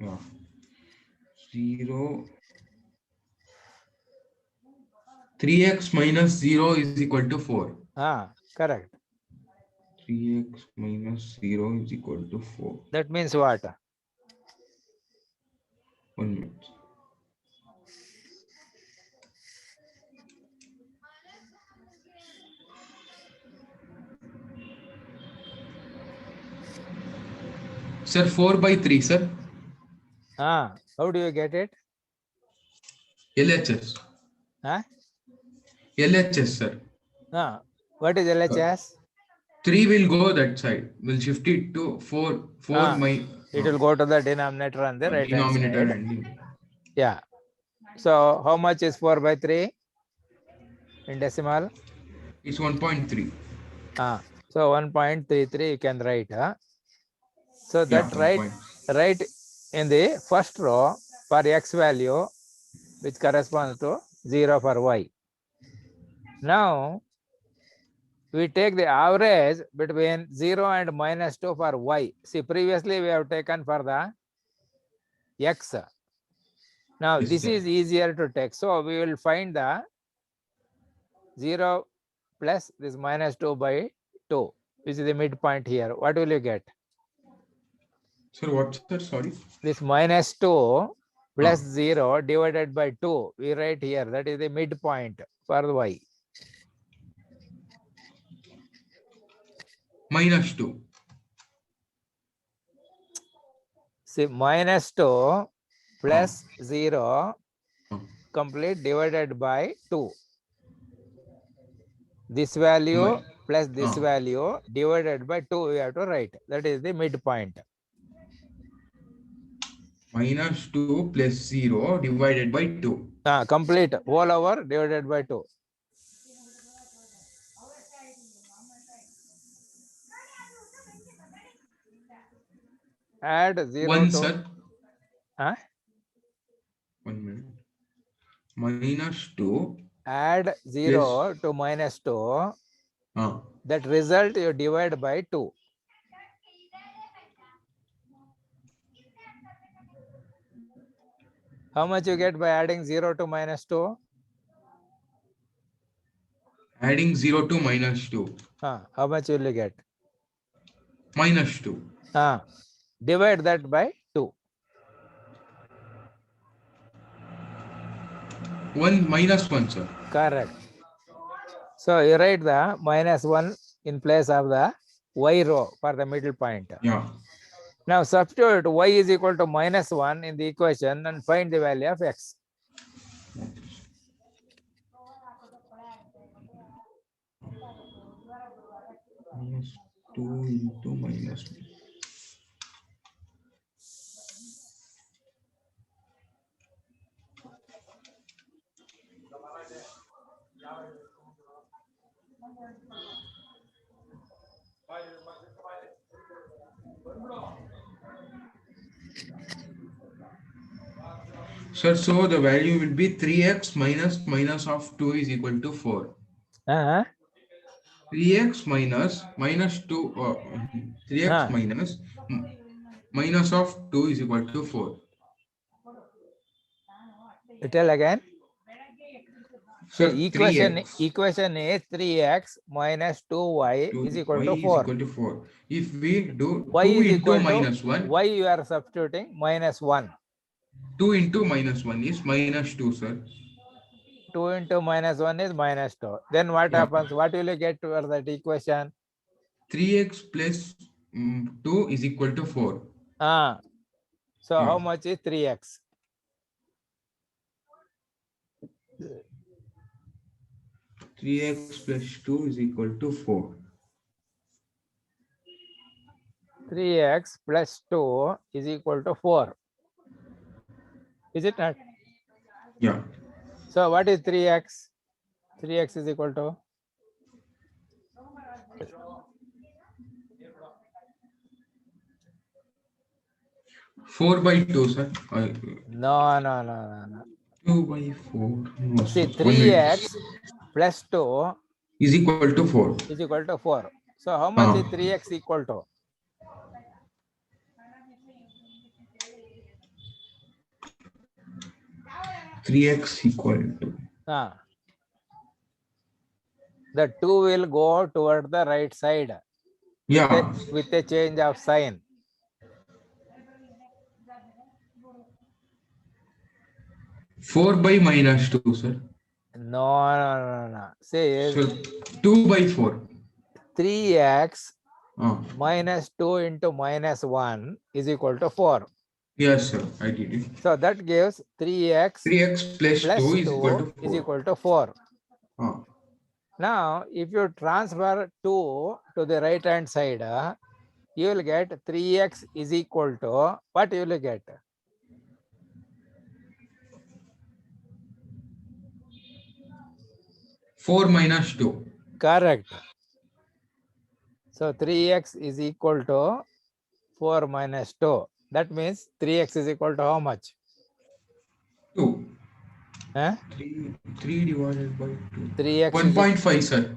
Yeah. 0. 3x minus 0 is equal to 4. Correct. 3x minus 0 is equal to 4. That means what? 1 minute. Sir, 4 by 3, sir. How do you get it? LHS. LHS, sir. What is LHS? 3 will go that side. We'll shift it to 4. 4 it will go to the denominator on the right hand denominator side. and... Yeah. So how much is 4 by 3 in decimal? It's 1.3. So 1.33 you can write. So that write in the first row for x value, which corresponds to 0 for y. Now we take the average between 0 and minus 2 for y. See, previously we have taken for the x. Now Yes, this sir. is easier to take. So we will find the 0 plus this minus 2 by 2, which is the midpoint here. What will you get? Sir, what, sir? Sorry. This minus 2 plus 0 divided by 2. We write here. That is the midpoint for the y. Minus 2. See, minus 2 plus 0 complete divided by 2. This value plus this value divided by 2 we have to write. That is the midpoint. Minus 2 plus 0 divided by 2. Complete whole over divided by 2. Add 0 1, to... sir. 1 minute. Minus 2. Add 0 to minus 2. That result you divide by 2. How much you get by adding 0 to minus 2? Adding 0 to minus 2. How much will you get? Minus 2. Divide that by 2. 1 minus 1, sir. Correct. So you write the minus 1 in place of the y row for the middle point. Yeah. Now substitute y is equal to minus 1 in the equation and find the value of x. Minus 2 into minus 1. Sir, so the value will be 3x minus of 2 is equal to 4. 3x minus 2, 3x minus of 2 is equal to 4. Tell again. Sir, equation is 3x minus 2y is equal to 4. Is equal to 4. If we do y 2 is into equal minus to 1. Y you are substituting minus 1. 2 into minus 1 is minus 2, sir. 2 into minus 1 is minus 2. Then what happens? What will you get for that equation? 3x plus 2 is equal to 4. So how much is 3x? 3x plus 2 is equal to 4. 3x plus 2 is equal to 4. Is it not? Yeah. So what is 3x? 3x is equal to 4/2, sir. no. 2/4. No, See, sir. 1 minute. 3x plus 2 Is equal to 4. is equal to 4. So how much is 3x equal to? 3x equal to. The 2 will go toward the right side. Yeah. With a change of sign. Four by minus 2, sir. No. See, So 2/4. 3x minus 2 into minus 1 is equal to 4. Yes, sir. I did it. So that gives 3x plus 2 is equal to 4. Now, if you transfer 2 to the right hand side, you will get 3x is equal to, what you will get? Four minus 2. Correct. So 3x is equal to 4 minus 2. That means 3x is equal to how much? 2. Huh? 3 divided by 2. 3x 1.5, sir.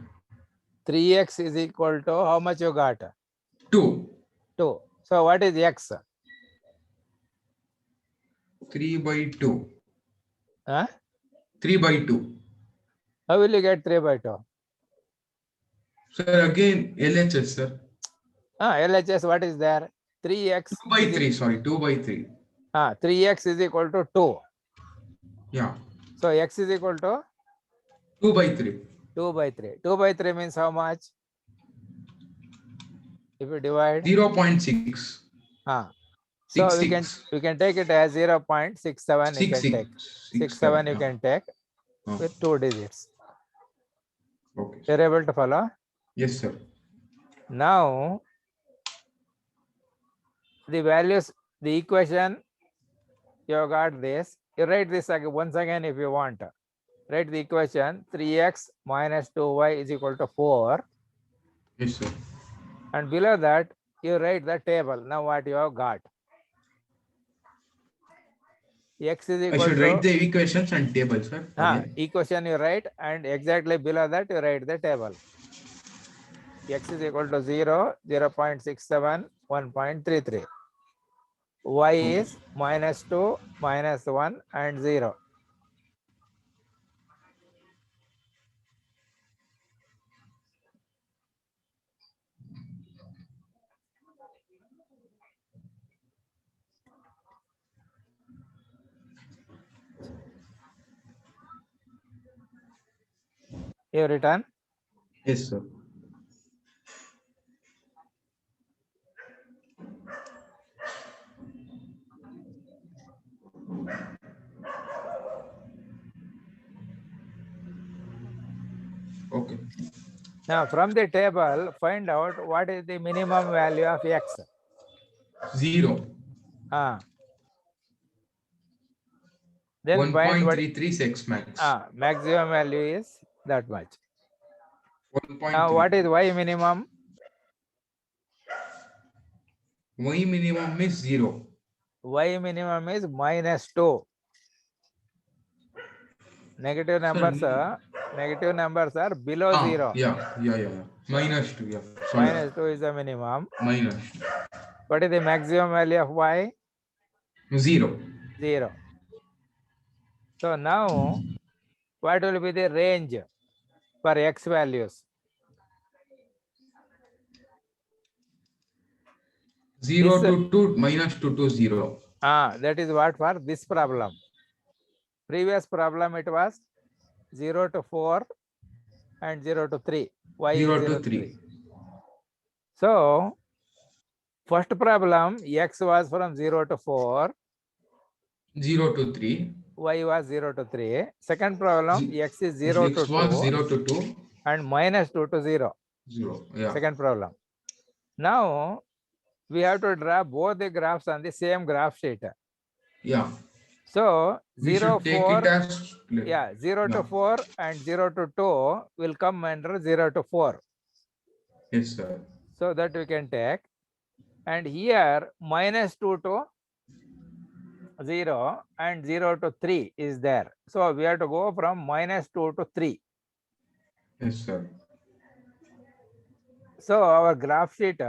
3x is equal to how much you got? 2. 2. So what is x? 3/2. Huh? 3/2. How will you get 3/2? Sir, again LHS, sir. LHS, what is there? 3x. 2/3, sorry, 2/3. 3x is equal to 2. Yeah. So x is equal to? 2/3. 2/3. 2/3 means how much? If you divide? 0.6. So we can take it as 0.67. You can take 67. You can take with 2 digits. Okay. You're able to follow? Yes, sir. Now the values, the equation, you got this. You write this once again if you want. Write the equation 3x minus 2y is equal to 4. Yes, sir. And below that, you write the table. Now what you have got? X is equal to... I should write the equations and table, sir. Equation you write, and exactly below that you write the table. X is equal to 0, 0.67, 1.33. Y is minus 2, minus 1, and 0. You written? Yes, sir. Okay. Now from the table, find out what is the minimum value of x. 0. Then find what 1.336 max. maximum value is that much. 1.3. Now what is y minimum? Y minimum is 0. Y minimum is minus 2. Negative numbers are below 0. Yeah. Minus 2. Yeah. Sorry. Minus 2 is the minimum. Minus. What is the maximum value of y? 0. 0. So now, what will be the range for x values? 0 to 2, minus 2 to 0. That is what for this problem. Previous problem it was 0 to 4 and 0 to 3. Y 0 to 3. So, first problem, x was from 0 to 4. 0 to 3. Y was 0 to 3. Second problem, x is 0 to 2. Was 0 to 2. And minus 2 to 0. 0. Yeah. Second problem. Now, we have to draw both the graphs on the same graph sheet. Yeah. So We 0, should take 4, it as 0 to 4 and 0 to 2 will come under 0 to 4. Yes, sir. So that we can take. And here -2 to 0 and 0 to 3 is there. So we have to go from -2 to 3. Yes, sir. So our graph sheet,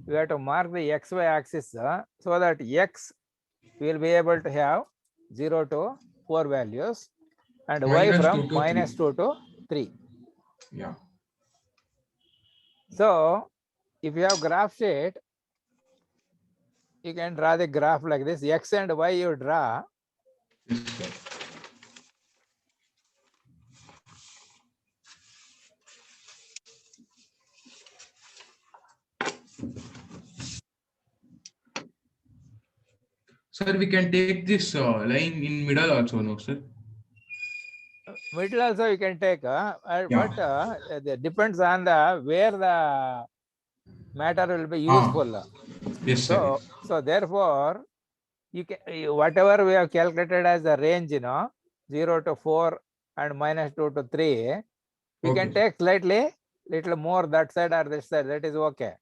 we have to mark the XY axis so that X will be able to have 0 to 4 values and Y from -2 to 3. Yeah. So if you have graph sheet, you can draw the graph like this. X and Y you draw. Yes, sir. Sir, we can take this line in middle also, no, sir? Middle also you can take, but it depends on the where the matter will be useful. Yes, sir. So therefore, you can whatever we have calculated as the range, 0 to 4 and -2 to 3, we can take slightly little more that side or this side. That is okay.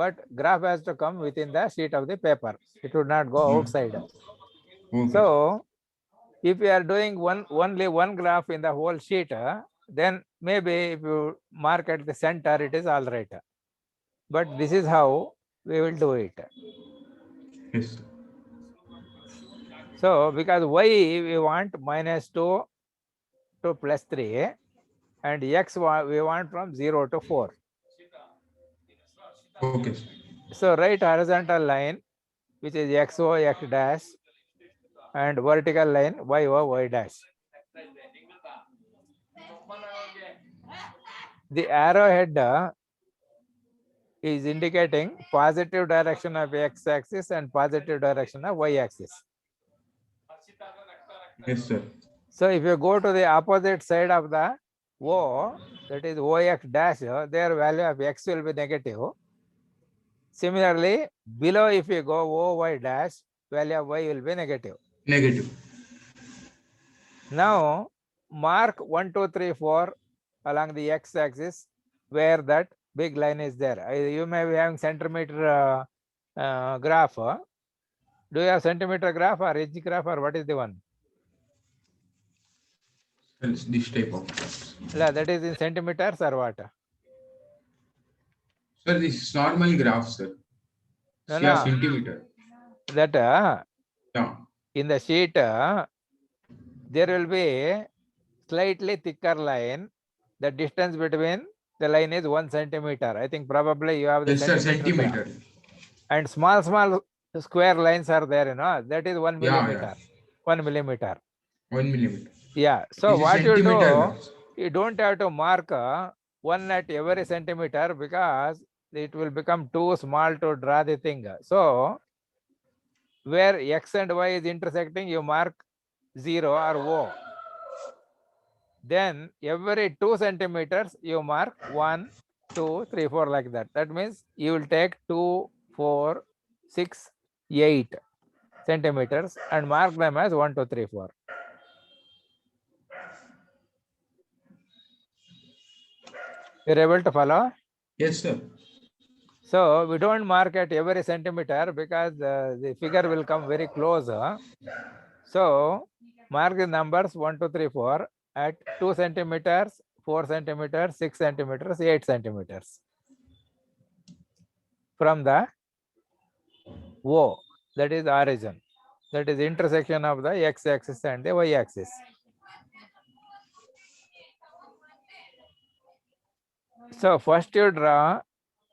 But graph has to come within the sheet of the paper. It would not go outside. So if you are doing only one graph in the whole sheet, then maybe if you mark at the center, it is all right. But this is how we will do it. Yes. So because Y we want -2 to +3 and X we want from 0 to 4. Okay. So write horizontal line, which is XO X dash, and vertical line YO Y dash. The arrowhead is indicating positive direction of X axis and positive direction of Y axis. Yes, sir. So if you go to the opposite side of the O, that is OX dash, their value of X will be negative. Similarly, below if you go OY dash, value of Y will be negative. Negative. Now mark 1, 2, 3, 4 along the X axis where that big line is there. You may be having centimeter graph. Do you have centimeter graph or inch graph or what is the one? This type of graphs. That is in centimeters or what? Sir, this is normal graph, sir. No. Centimeter. That in the sheet, there will be slightly thicker line. The distance between the line is 1 centimeter. I think probably you have the centimeter. And small square lines are there, that is 1 millimeter. 1 millimeter. 1 millimeter. Yeah. So what you do, you don't have to mark 1 at every centimeter because it will become too small to draw the thing. So where X and Y is intersecting, you mark 0 or O. Then every 2 centimeters, you mark 1, 2, 3, 4 like that. That means you will take 2, 4, 6, 8 centimeters and mark them as 1, 2, 3, 4. You're able to follow? Yes, sir. So we don't mark at every centimeter because the figure will come very close. So mark the numbers 1, 2, 3, 4 at 2 centimeters, 4 centimeters, 6 centimeters, 8 centimeters from the O, that is origin, that is intersection of the X axis and the Y axis. So first you draw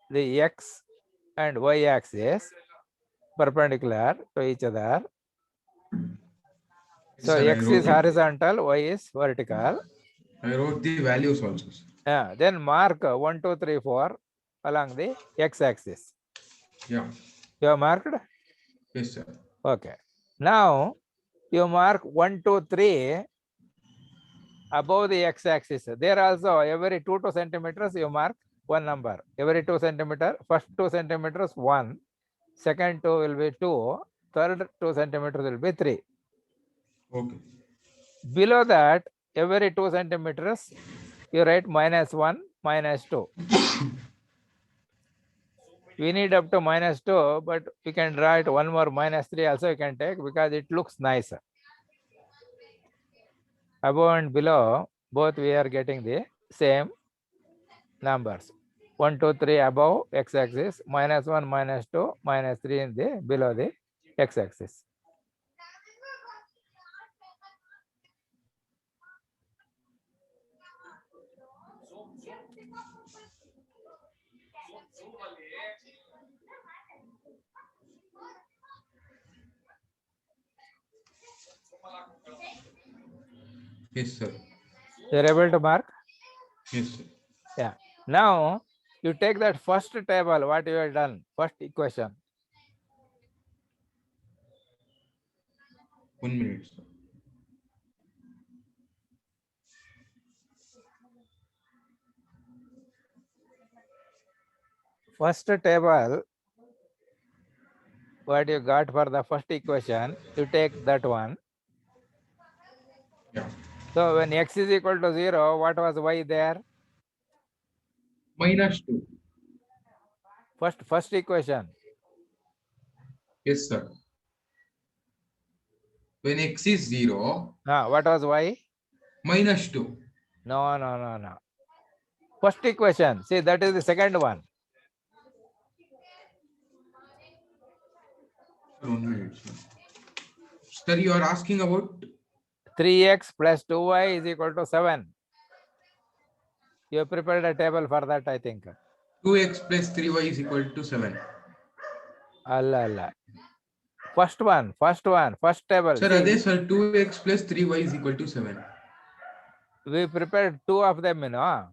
the X and Y axis perpendicular to each other. So X is horizontal, Y is vertical. I wrote the values also. Yeah, then mark 1, 2, 3, 4 along the X axis. Yeah. You have marked? Yes, sir. Okay. Now you mark 1, 2, 3 above the X axis. There also every 2 centimeters you mark one number. Every 2 centimeter, first 2 centimeters 1, second 2 will be 2, third 2 centimeters will be 3. Okay. Below that, every 2 centimeters, you write -1, -2. We need up to -2, but we can write one more -3 also you can take because it looks nicer. Above and below, both we are getting the same numbers. 1, 2, 3 above x-axis, -1, -2, -3 in the below the x-axis. Yes, sir. You're able to mark? Yes, sir. Yeah. Now you take that first table, what you have done, first equation. 1 minute, sir. First table, what you got for the first equation, you take that one. Yeah. So when x is equal to 0, what was y there? -2. First equation. Yes, sir. When x is 0, What was y? -2. No. First equation. See, that is the second one. 1 minute, sir. Sir, you are asking about 3x plus 2y is equal to 7. You prepared a table for that, I think. 2x plus 3y is equal to 7. Allah. First table. Sir, See, sir, 2x plus 3y is equal to 7. we prepared two of them, you know.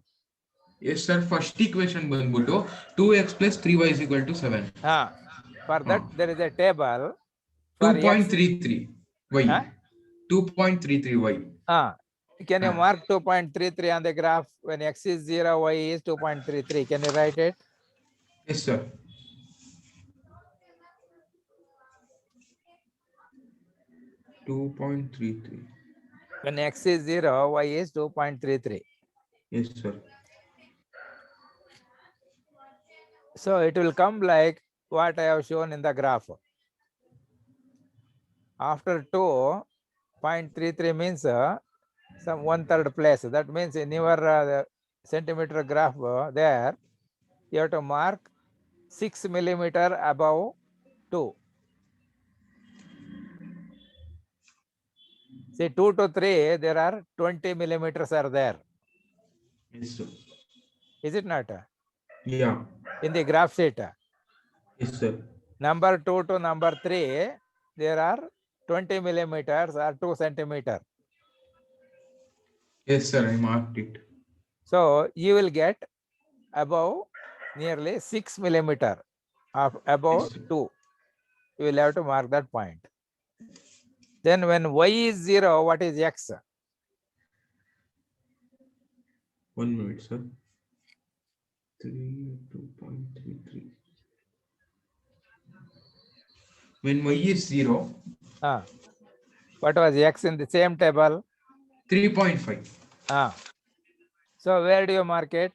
Yes, sir. First equation banbuto 2x plus 3y is equal to 7. For that, there is a table for 2.33 y. 2.33 y. Can you mark 2.33 on the graph? When x is 0, y is 2.33. Can you write it? Yes, sir. 2.33. When x is 0, y is 2.33. Yes, sir. So it will come like what I have shown in the graph. After 2.33 means some 1/3 place. That means in your centimeter graph there, you have to mark 6 millimeter above 2. See, 2 to 3, there are 20 millimeters are there. Yes, sir. Is it not? Yeah. In the graph sheet. Yes, sir. Number 2 to number 3, there are 20 millimeters or 2 centimeter. Yes, sir. I marked it. So you will get above nearly 6 millimeter of above 2. You will have to mark that point. Then when y is 0, what is x? 1 minute, sir. 2.33. When y is 0, what was x in the same table? 3.5. So where do you mark it?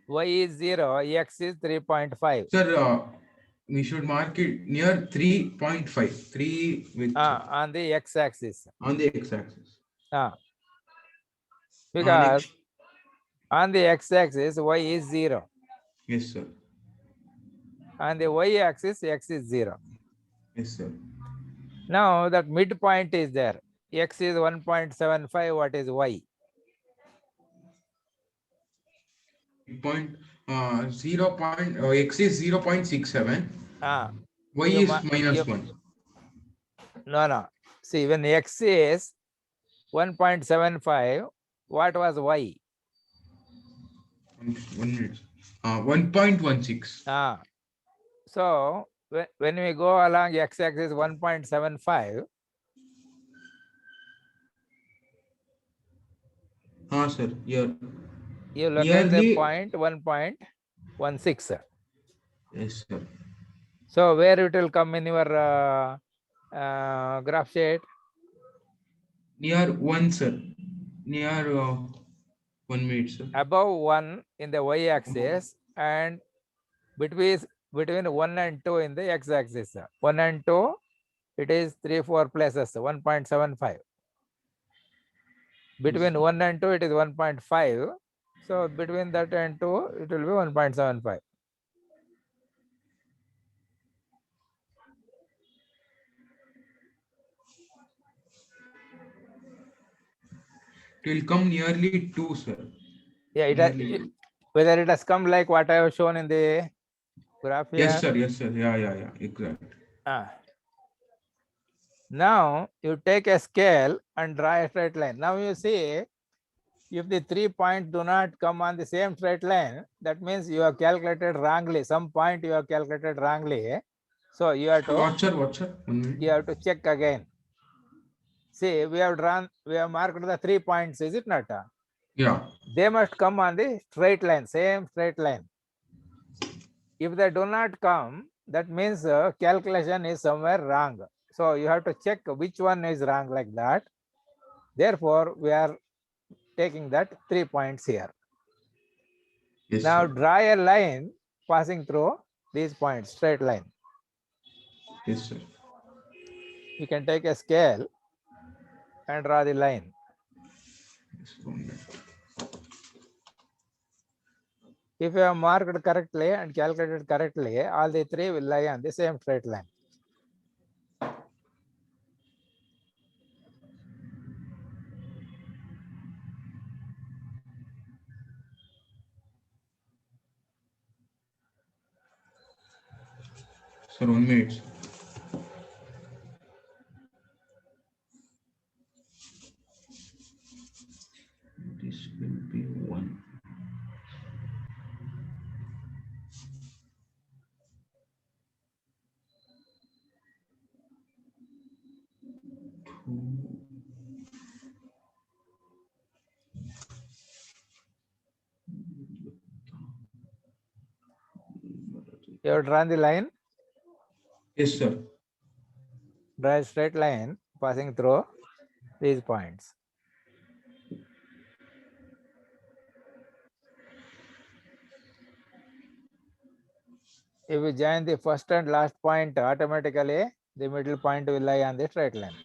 Y is 0, x is 3.5. Sir, we should mark it near 3.5. 3 with on the x-axis. On the x-axis. Because on the x-axis, y is 0. Yes, sir. On the y-axis, x is 0. Yes, sir. Now that midpoint is there. X is 1.75. What is y? Point 0. X is 0.67. Y is -1. No. See, when x is 1.75, what was y? 1 minute. 1.16. So when we go along x-axis 1.75, sir. Here. You look at the Nearly. point 1.16. Yes, sir. So where it will come in your graph sheet? Near 1, sir. Near 1 minute, sir. Above 1 in the y-axis and between 1 and 2 in the x-axis. 1 and 2, it is 3, 4 places, 1.75. Between 1 and 2, it is 1.5. So between that and 2, it will be 1.75. It will come nearly 2, sir. Yeah, whether it has come like what I have shown in the graph here. Yes, sir. Yes, sir. Yeah. Exactly. Now you take a scale and draw a straight line. Now you see, if the 3 points do not come on the same straight line, that means you have calculated wrongly. Some point you have calculated wrongly. So you have to Watch, sir. 1 minute. You have to check again. See, we have marked the 3 points, is it not? Yeah. They must come on the straight line, same straight line. If they do not come, that means calculation is somewhere wrong. So you have to check which one is wrong, like that. Therefore, we are taking that 3 points here. Yes, now sir. draw a line passing through these points, straight line. Yes, sir. You can take a scale and draw the line. Yes, 1 minute. If you have marked correctly and calculated correctly, all the 3 will lie on the same straight line. Sir, 1 minute. This will be 1. 2. You have drawn the line. Yes, sir. Draw a straight line passing through these points. If you join the first and last point, automatically the middle point will lie on the straight line.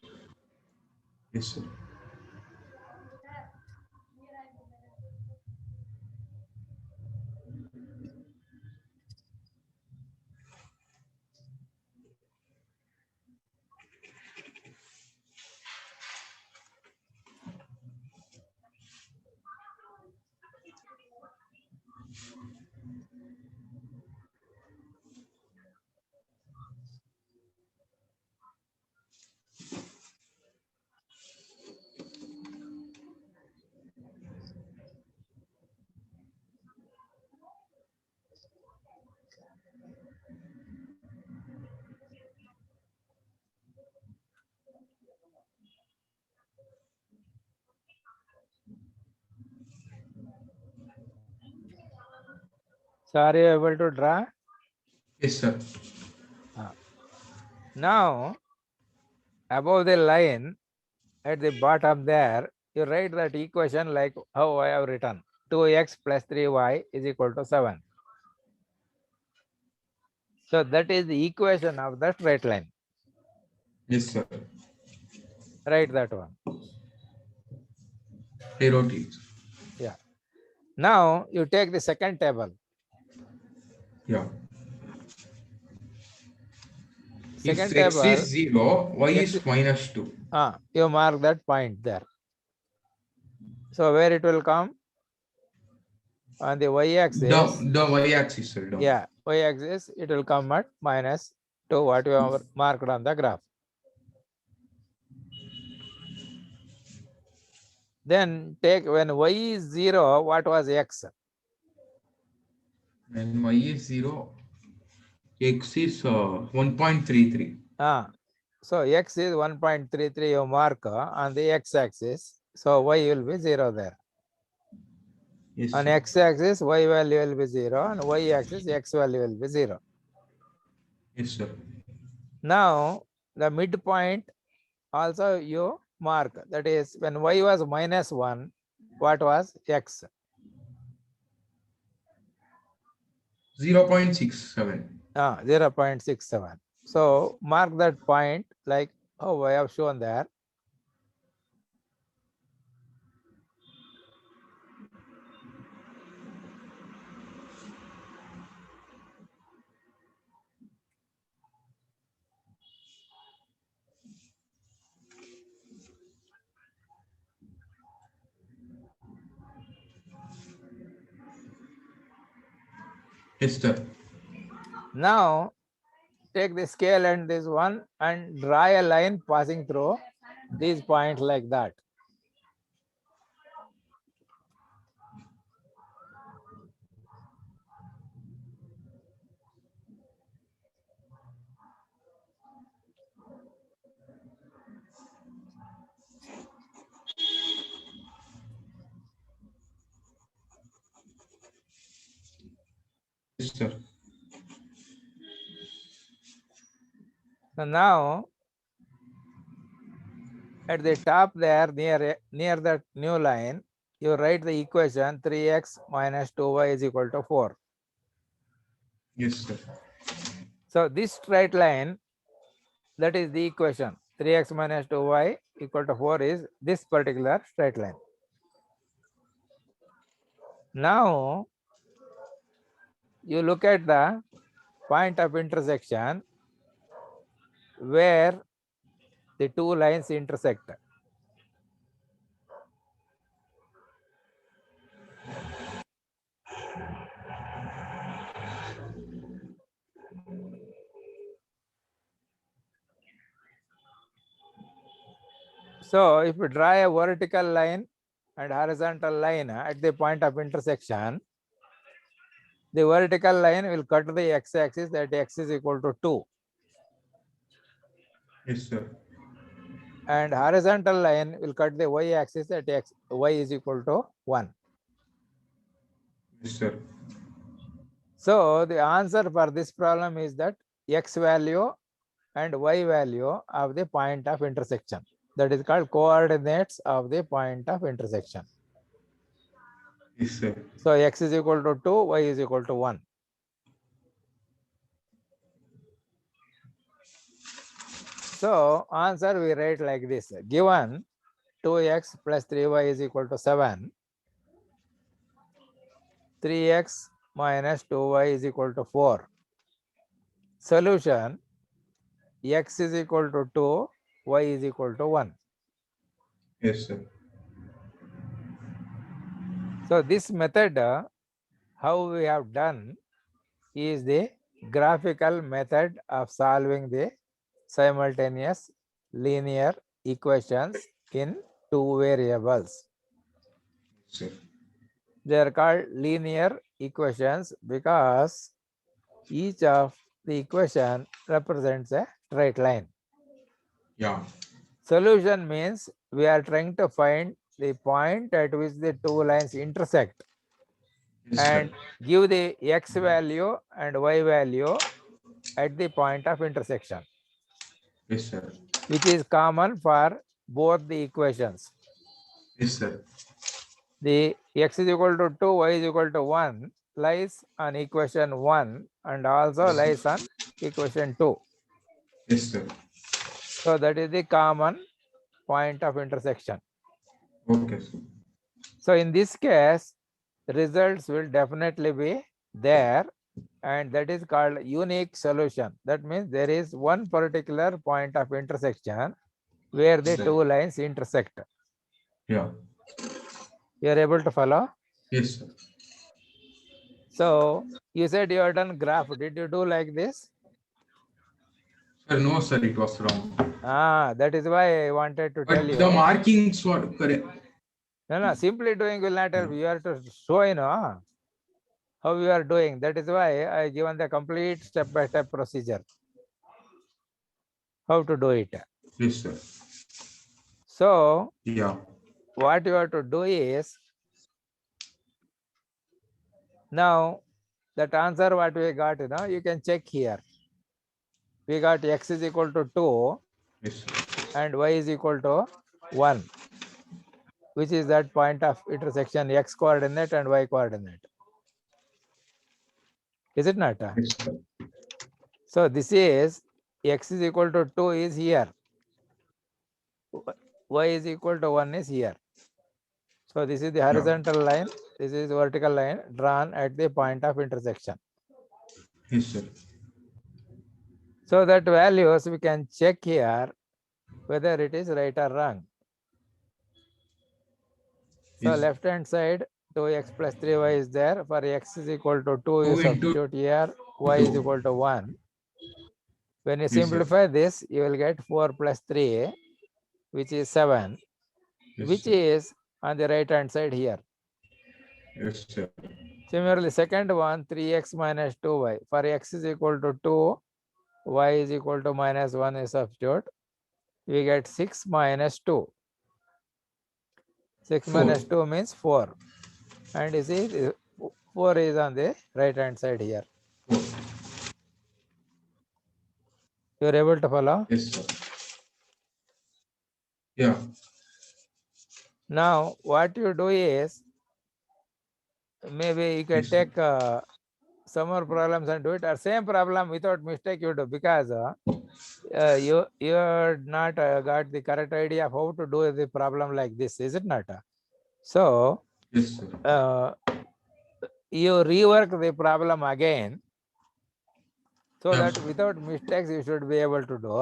Yes, sir. So are you able to draw? Yes, sir. Now, above the line, at the bottom there, you write that equation like how I have written. 2x plus 3y is equal to 7. So that is the equation of the straight line. Yes, sir. Write that one. I wrote it. Yeah. Now you take the second table. Yeah. Second if table. X is 0, Y is minus 2. You mark that point there. So where it will come? On the y-axis. The y-axis, sir. Down. Yeah, y-axis, it will come at minus 2, what you have marked on the graph. Then take, when y is 0, what was x? When y is 0, x is 1.33. So x is 1.33, you mark on the x-axis. So y will be 0 there. Yes, On sir. x-axis, y value will be 0, and y-axis, x value will be 0. Yes, sir. Now, the midpoint also you mark. That is, when y was -1, what was x? 0.67. 0.67. So, mark that point like how I have shown there. Yes, sir. Now, take the scale and this one and draw a line passing through these points like that. Yes, sir. So now, at the top there, near that new line, you write the equation 3x minus 2y is equal to 4. Yes, sir. So this straight line, that is the equation 3x minus 2y equal to 4 is this particular straight line. Now, you look at the point of intersection where the two lines intersect. So if you draw a vertical line and horizontal line at the point of intersection, the vertical line will cut the x-axis at x is equal to 2. Yes, sir. And horizontal line will cut the y-axis at y is equal to 1. Yes, sir. So the answer for this problem is that x value and y value of the point of intersection. That is called coordinates of the point of intersection. Yes, sir. So x is equal to 2, y is equal to 1. So answer we write like this. Given 2x plus 3y is equal to 7, 3x minus 2y is equal to 4. Solution, x is equal to 2, y is equal to 1. Yes, sir. So this method, how we have done is the graphical method of solving the simultaneous linear equations in two variables. Sir. They are called linear equations because each of the equation represents a straight line. Yeah. Solution means we are trying to find the point at which the two lines intersect. Yes, and sir. Give the x value and y value at the point of intersection. Yes, sir. Which is common for both the equations. Yes, sir. The x is equal to 2, y is equal to 1 lies on equation 1 and also Yes, lies on equation 2. Yes, sir. So that is the common point of intersection. Okay, sir. So in this case, results will definitely be there, and that is called unique solution. That means there is one particular point of intersection where the two lines intersect. Yeah. You are able to follow? Yes, sir. So you said you have done graph. Did you do like this? Sir, no, sir, it was wrong. That is why I wanted to tell you. The markings were correct. No, simply doing will not help. You have to show, how you are doing. That is why I given the complete step-by-step procedure. How to do it. Yes, sir. So, yeah, what you have to do is, Now that answer what we got, you know, you can check here. We got x is equal to 2 Yes, and y is equal to 1, which is that point of intersection x coordinate and y coordinate. Is it not? yes, sir. So this is x is equal to 2 is here. Y is equal to 1 is here. So this is the horizontal line. This is vertical line drawn at the point of intersection. Yes, sir. So that values we can check here whether it is right or wrong. So Yes. left hand side 2x plus 3y is there. For x is equal to 2, you 2 into substitute here, y is 2. equal to 1. When you Yes, sir. simplify this, you will get 4 plus 3, which is 7, Yes, which sir. is on the right hand side here. Yes, sir. Similarly, second one, 3x minus 2y. For x is equal to 2, y is equal to minus 1 is substitute. We get 6 minus 2. 6 4. minus 2 means 4. And you see, 4 is on the right hand side here. 4. You are able to follow? Yes, sir. Yeah. Now, what you do is, maybe you can Yes, sir. take some more problems and do it, or same problem without mistake you do, because you not got the correct idea of how to do the problem like this, is it not? So Yes, sir. you rework the problem again, so Yeah. that without mistakes you should be able to do.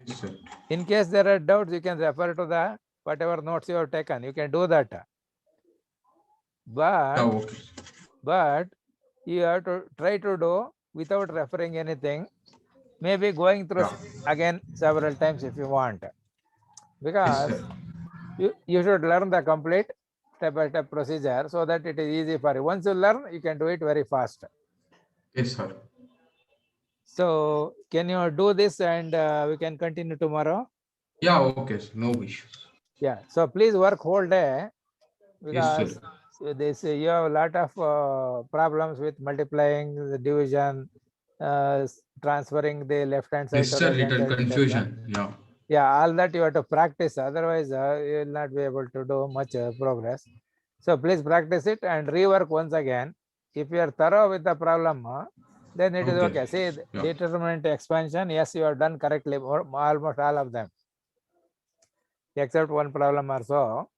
Yes, sir. In case there are doubts, you can refer to the whatever notes you have taken. You can do that. But Yeah, okay. but you have to try to do without referring anything. Maybe going through again several times if you want, because Yes, sir. you should learn the complete step-by-step procedure so that it is easy for you. Once you learn, you can do it very fast. Yes, sir. So can you do this, and we can continue tomorrow? Yeah, okay, sir. No issues. Yeah. So please work whole day, Yes, because sir. this you have a lot of problems with multiplying, the division, transferring the left hand side Yes, to sir. right hand Little side, etc. confusion. Yeah. Yeah, all that you have to practice. Otherwise, you will not be able to do much progress. So please practice it and rework once again. If you are thorough with the problem, then it is okay. See, Yeah. determinant expansion, yes, you have done correctly, almost all of them. Except one problem or so,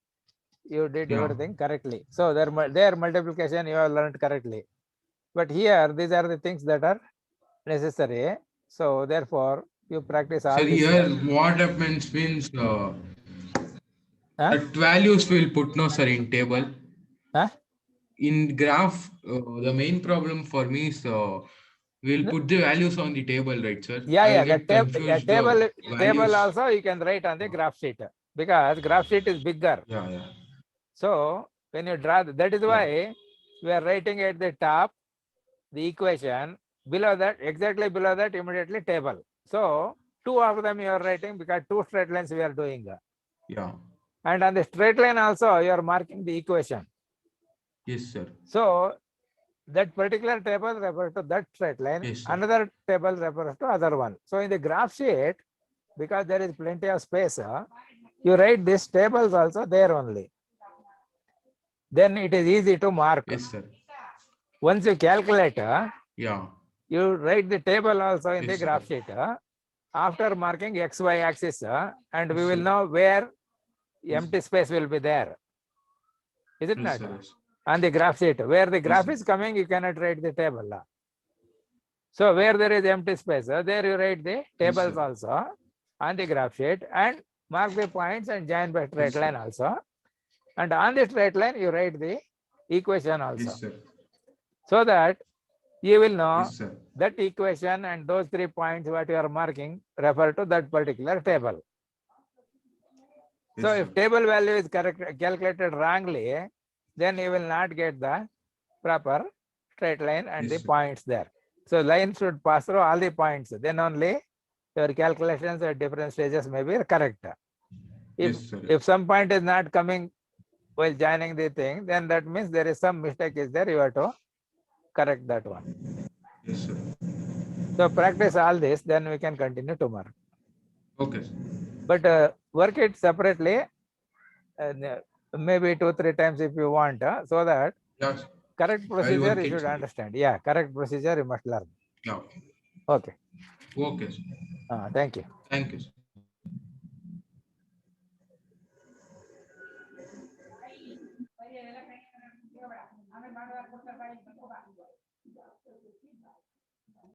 you did everything correctly. So their multiplication you have learned correctly. But here, these are the things that are necessary. So therefore, you practice all Sir, this. here what happens means that values will put no, sir, in table. Huh? In graph, the main problem for me is we'll put the values on the table, right, sir? Yeah, Get confused table also you can write on the graph sheet, because graph sheet is bigger. Yeah. So when you draw, that is why we are writing at the top the equation, below that, exactly below that, immediately table. So two of them you are writing, because two straight lines we are doing. Yeah. And on the straight line also you are marking the equation. Yes, sir. So that particular table refers to that straight line. Yes, sir. Another table refers to other one. So in the graph sheet, because there is plenty of space, you write these tables also there only. Then it is easy to mark. Yes, sir. Once you calculate, Yeah. you write the table also in the Yes, graph sir. sheet. After marking XY axis, and we Yes, will sir. know where empty space will be there. Is it Yes, not? sir. Yes. On the graph sheet, where the graph sir. is coming, you cannot write the table. So where there is empty space, there you write the tables sir. also on the graph sheet, and mark the points and join by straight Yes, line sir. also. And on the straight line, you write the equation also. Yes, sir. So that you will know Yes, sir. that equation and those 3 points what you are marking refer to that particular table. Yes, So sir. if table value is calculated wrongly, then you will not get the proper straight line and Yes, the sir. points there. So line should pass through all the points. Then only your calculations at different stages may be correct. Yes, sir. If some point is not coming while joining the thing, then that means there is some mistake is there. You have to correct that one. Yes, sir. So practice all this, then we can continue tomorrow. Okay, sir. But work it separately, maybe 2-3 times if you want, so that Yes. correct procedure you should understand. Yeah, correct procedure you must learn. Yeah. Okay. Okay, sir. Thank you. Thank you, sir.